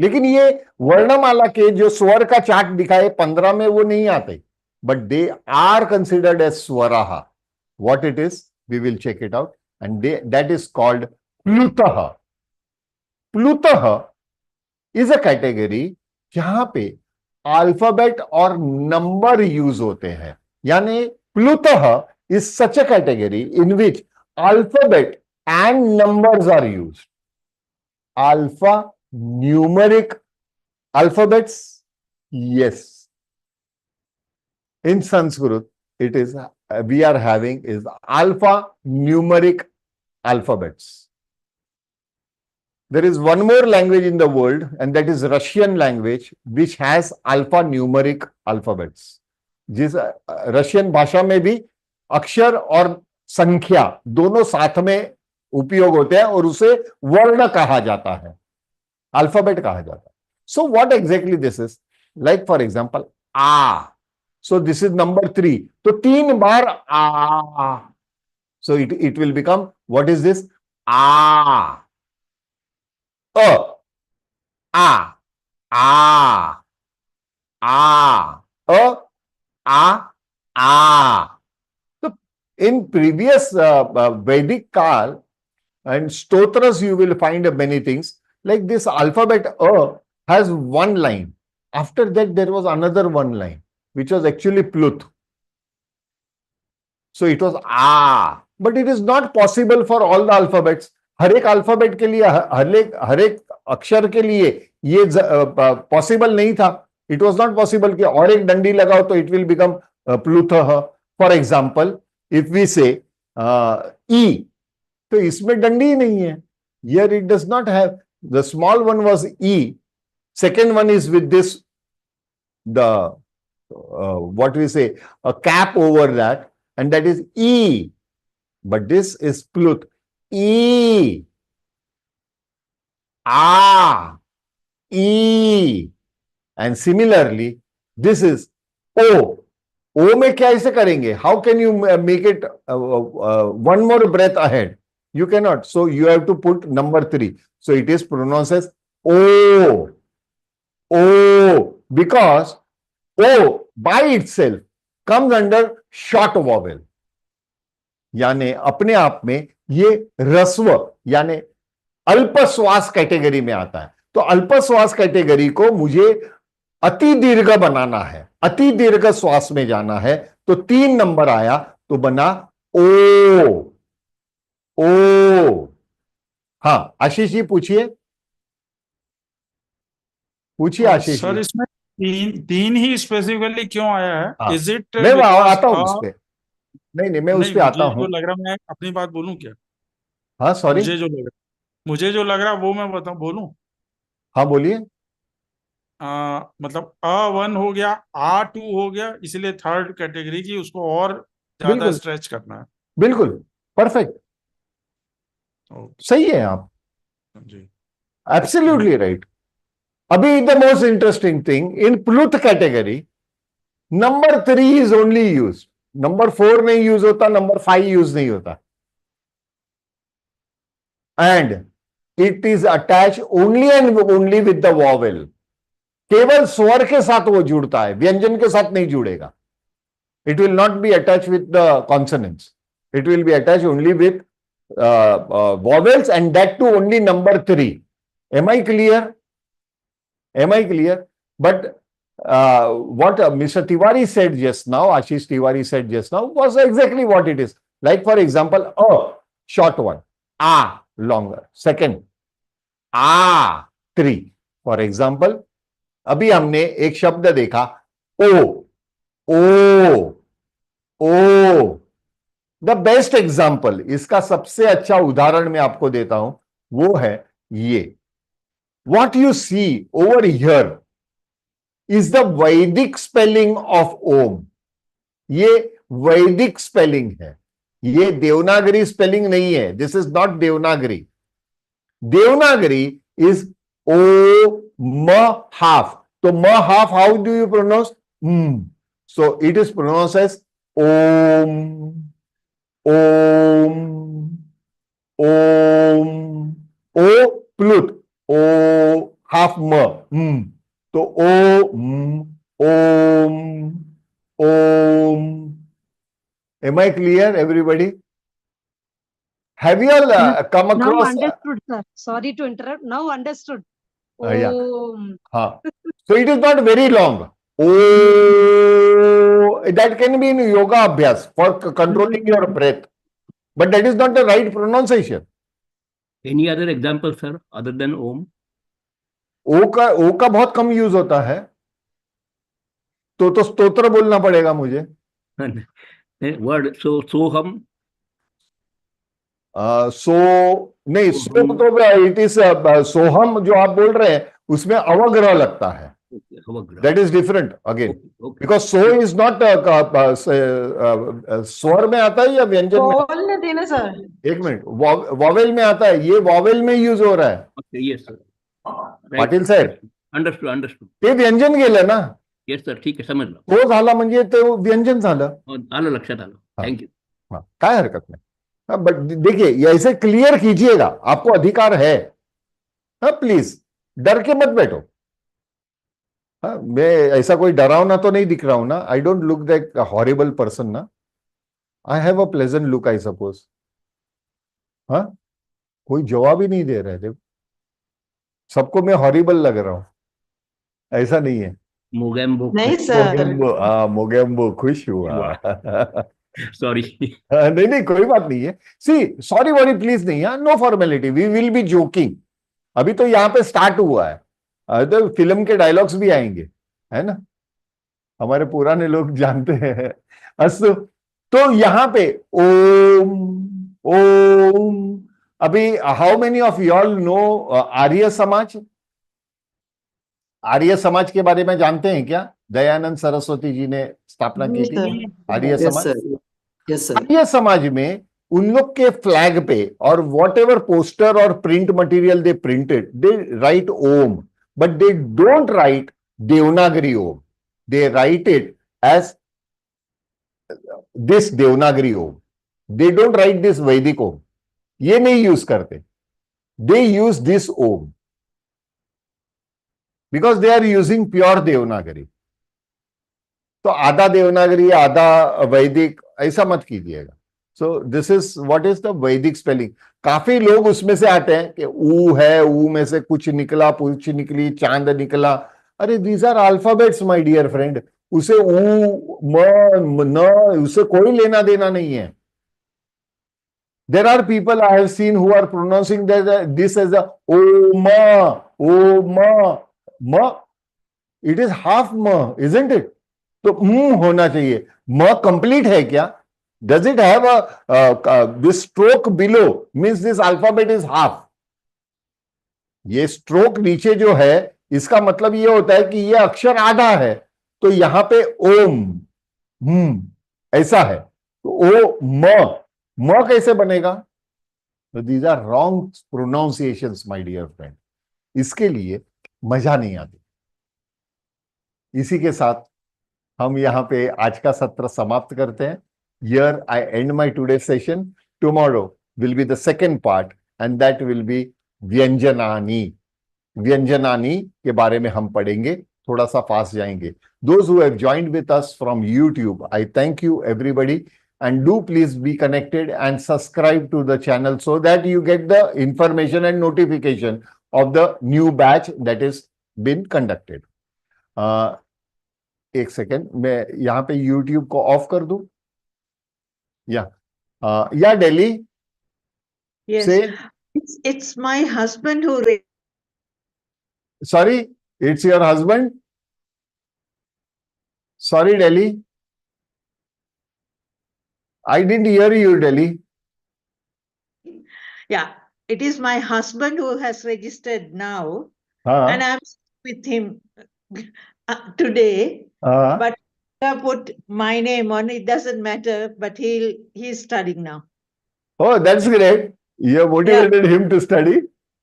लेकिन ये वर्णमाला के जो स्वर का चार्ट दिखाए 15 में वो नहीं आते, but they are considered as swaraha. What it is, we will check it out, and that is called plutaha. Plutaha is a category जहां पे अल्फाबेट और नंबर यूज होते हैं. यानी plutaha is such a category in which alphabet and numbers are used. Alpha numeric alphabets, yes. In Sanskrit, it is we are having is alpha numeric alphabets. There is one more language in the world, and that is Russian language, which has alpha numeric alphabets. जिस Russian भाषा में भी अक्षर और संख्या दोनों साथ में उपयोग होते हैं और उसे वर्ण कहा जाता है, अल्फाबेट कहा जाता है. So what exactly this is? Like for example, uh. So this is number 3. तो 3 बार आ. So it will become, what is this? Uh. A. A. A. A. A. A. A. So in previous Vedic Kal and stotras, you will find many things. Like this alphabet A has one line. After that, there was another one line, which was actually Plut. So it was A. But it is not possible for all the alphabets. हर एक alphabet के लिए, हर एक अक्षर के लिए ये possible नहीं था. इट वॉज नॉट पॉसिबल कि और एक डंडी लगाओ तो इट विल बिकम प्लूथह. For example, if we say ई, तो इसमें डंडी ही नहीं है. Here it does not have. The small one was ई, second one is with this the what we say, a cap over that, and that is E. But this is Pluth. E. A. E. And similarly, this is O. O में क्या ऐसे करेंगे? How can you make it one more breath ahead? You cannot. So you have to put number 3. So it is pronounced as O. O. Because O by itself comes under short vowel. यानी अपने आप में ये ह्रस्व यानी अल्पश्वास category में आता है. तो अल्पश्वास कैटेगरी को मुझे अति दीर्घ बनाना है, अति दीर्घ श्वास में जाना है. तो 3 नंबर आया तो बना ओ. ओ. हाँ आशीष जी पूछिए, पूछिए आशीष सर जी. इसमें तीन ही स्पेसिफिकली क्यों आया है? हाँ, इज इट मैं आता हूं उस पे. नहीं मैं उस नहीं, पे आता मुझे हूं. जो लग रहा, मैं अपनी बात बोलूं क्या? हाँ सॉरी. मुझे जो लग रहा वो मैं बताऊं, बोलूं? हाँ बोलिए. मतलब A1 हो गया, A2 हो गया, इसलिए थर्ड कैटेगरी की उसको और ज्यादा बिल्कुल स्ट्रेच करना है. बिल्कुल परफेक्ट. सही है आप. जी. Absolutely right. अभी the most interesting thing in प्लूथ category, number 3 is only use. Number 4 नहीं यूज होता, नंबर 5 यूज नहीं होता. And it is attach only and only with the vowel. केवल स्वर के साथ वो जुड़ता है, व्यंजन के साथ नहीं जुड़ेगा. It will not be attach with the consonants. It will be attach only with vowels, and that too only number 3. Am I clear? Am I clear? But what Mr. Tiwari said just now, Ashish Tiwari said just now, was exactly what it is. Like for example, A, short one, A, longer, second, A, 3. For example, अभी हमने एक शब्द देखा O, O, O. The best example, इसका सबसे अच्छा उदाहरण मैं आपको देता हूं, वो है ये. What you see over here is the Vedic spelling of Om. ये वैदिक स्पेलिंग है, ये देवनागरी स्पेलिंग नहीं है. This is not Devanagari. Devanagari is ओ म हाफ. तो म half how do you pronounce? So it is pronounce as Om. Om. Om. ओ प्लुत. ओ हाफ म. तो ओम. ओम. Am I clear, everybody? Have you all come Now across? understood, sir. Sorry to interrupt. Now understood. Yeah. Om. So it is not very long. Oh, that can be in yoga abhyas for controlling your breath, but that is not the right pronunciation. Any other example, sir, other than Om? ओ का बहुत कम use होता है. तो स्तोत्र बोलना पड़ेगा मुझे. Word सोहम. सो नहीं, सो तो इट इज सोहम जो आप बोल रहे हैं उसमें अवग्रह लगता है. That is different again. Because so is not स्वर में आता है या व्यंजन में? बोलने देना सर. एक मिनट, वॉवेल में आता है. ये वॉवेल में यूज हो रहा है. Yes sir. पाटील साहेब, अंडरस्टूड. ते व्यंजन गेलं ना. येस सर, ठीक आहे, समजलं. तो झाला म्हणजे ते व्यंजन झालं. आलं लक्षात आलं. थँक्यू. काय हरकत नाही. बट देखिए, ये ऐसे क्लियर कीजिएगा, आपको अधिकार है. प्लीज डर के मत बैठो. मैं ऐसा कोई डरावना तो नहीं दिख रहा हूं ना. I don't look that horrible person ना. I have a pleasant look I suppose. हाँ, कोई जवाब ही नहीं दे रहे थे. सबको मैं हॉरिबल लग रहा हूं. ऐसा नहीं है. मोगेम्बो. नहीं सर. मोगेम्बो खुश हुआ. सॉरी. नहीं कोई बात नहीं है. सी, सॉरी वॉरी प्लीज नहीं है. No formality. We will be joking. अभी तो यहां पे स्टार्ट हुआ है. तो फिल्म के डायलॉग्स भी आएंगे, है ना. हमारे पुराने लोग जानते हैं. अस्तु. तो यहां पे ओम. ओम. अभी how many of you all know Arya Samaj? Arya समाज के बारे में जानते हैं क्या? दयानंद सरस्वती जी ने स्थापना की थी आर्य Yes, समाज। sir. Yes, sir. Arya Samaj में उन लोग के फ्लैग पे और वॉट एवर पोस्टर और print material they printed, they write Om, but they don't write Devanagari Om, they write it as this Devanagari Om, they don't write this Vedic Om, ये नहीं यूज करते, they use this Om because they are using pure Devanagari. तो आधा देवनागरी आधा वैदिक ऐसा मत कीजिएगा। So this is what is the Vedic spelling. काफी लोग उसमें से आते हैं कि ऊ है, ऊ में से कुछ निकला, पूछ निकली, चांद निकला। अरे these are alphabets my dear friend. उसे ऊ म न उसे कोई लेना देना नहीं है। There are people I have seen who are pronouncing this as a o ma. It is half ma, isn't it? तो होना चाहिए। म कंप्लीट है क्या? Does it have this stroke below? Means this alphabet is half. ये stroke नीचे जो है इसका मतलब ये होता है कि ये अक्षर आधा है, तो यहां पे ओम ऐसा है, तो ओ म कैसे बनेगा? तो these are wrong pronunciations my dear friend. इसके लिए मजा नहीं आती। इसी के साथ हम यहां पे आज का सत्र समाप्त करते हैं। Here I end my today session. Tomorrow will be the second part and that will be व्यंजनानी। व्यंजनानी के बारे में हम पढ़ेंगे, थोड़ा सा फास्ट जाएंगे। Those who have joined with us from YouTube, I thank you everybody, and do please be connected and subscribe to the channel so that you get the information and notification of the new batch that is been conducted. एक second, मैं यहाँ पे YouTube को of कर दूं या Delhi Yes, से it's my husband who sorry, it's your husband. Sorry, Delhi. I didn't hear you, Delhi. Yeah, it is my husband who has registered now, हाँ and I'm with him today. हाँ But I put my name on it. Doesn't matter. But he's studying now. Oh, that's great. You have motivated him to study,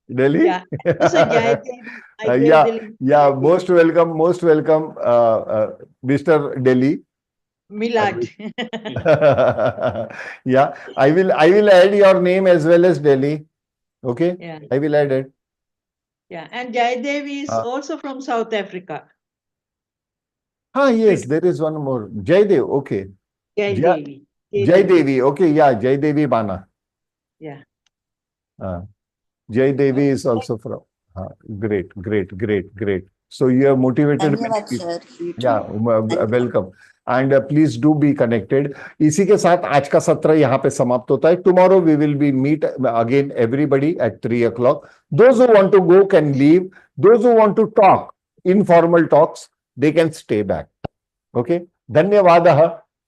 Delhi. Yeah. Also, Jaydev, I gave Yeah, the link. yeah. Most welcome, Mr. Delhi. Milad. Yeah, I will add your name as well as Delhi. Okay, Yeah. I will add it. Yeah. And Jaydev is also from South Africa. Yes, there is one more. Jaydev, okay. Jaydevi. Jaydevi, okay, yeah, Jaydevi Bana. Yeah. Jaydevi is also from. Great. So you have motivated many धन्यवाद people. Sir. Yeah, welcome. And please do be connected. इसी के साथ आज का सत्र यहाँ पे समाप्त होता है. Tomorrow we will be meet again everybody at 3 o'clock. Those who want to go can leave. Those who want to talk, informal talks, they can stay back. Okay. धन्यवादः.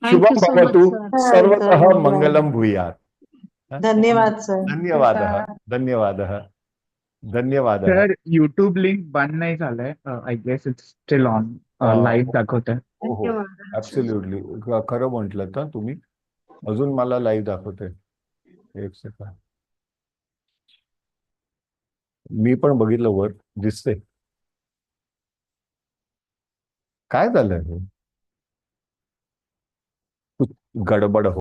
शुभं भवतु. सर्वतः मंगलम भूयात्. धन्यवाद सर. धन्यवादः. सर YouTube लिंक बंद नाही झालंय. I guess it's still on. Live दाखवतंय. हो, ऍब्सोल्युटली खरं म्हटलं तर तुम्ही. अजून मला लाईव्ह दाखवते. एक सेकंड. मी पण बघितलं वर दिसते. काय झालं हे? गडबड हो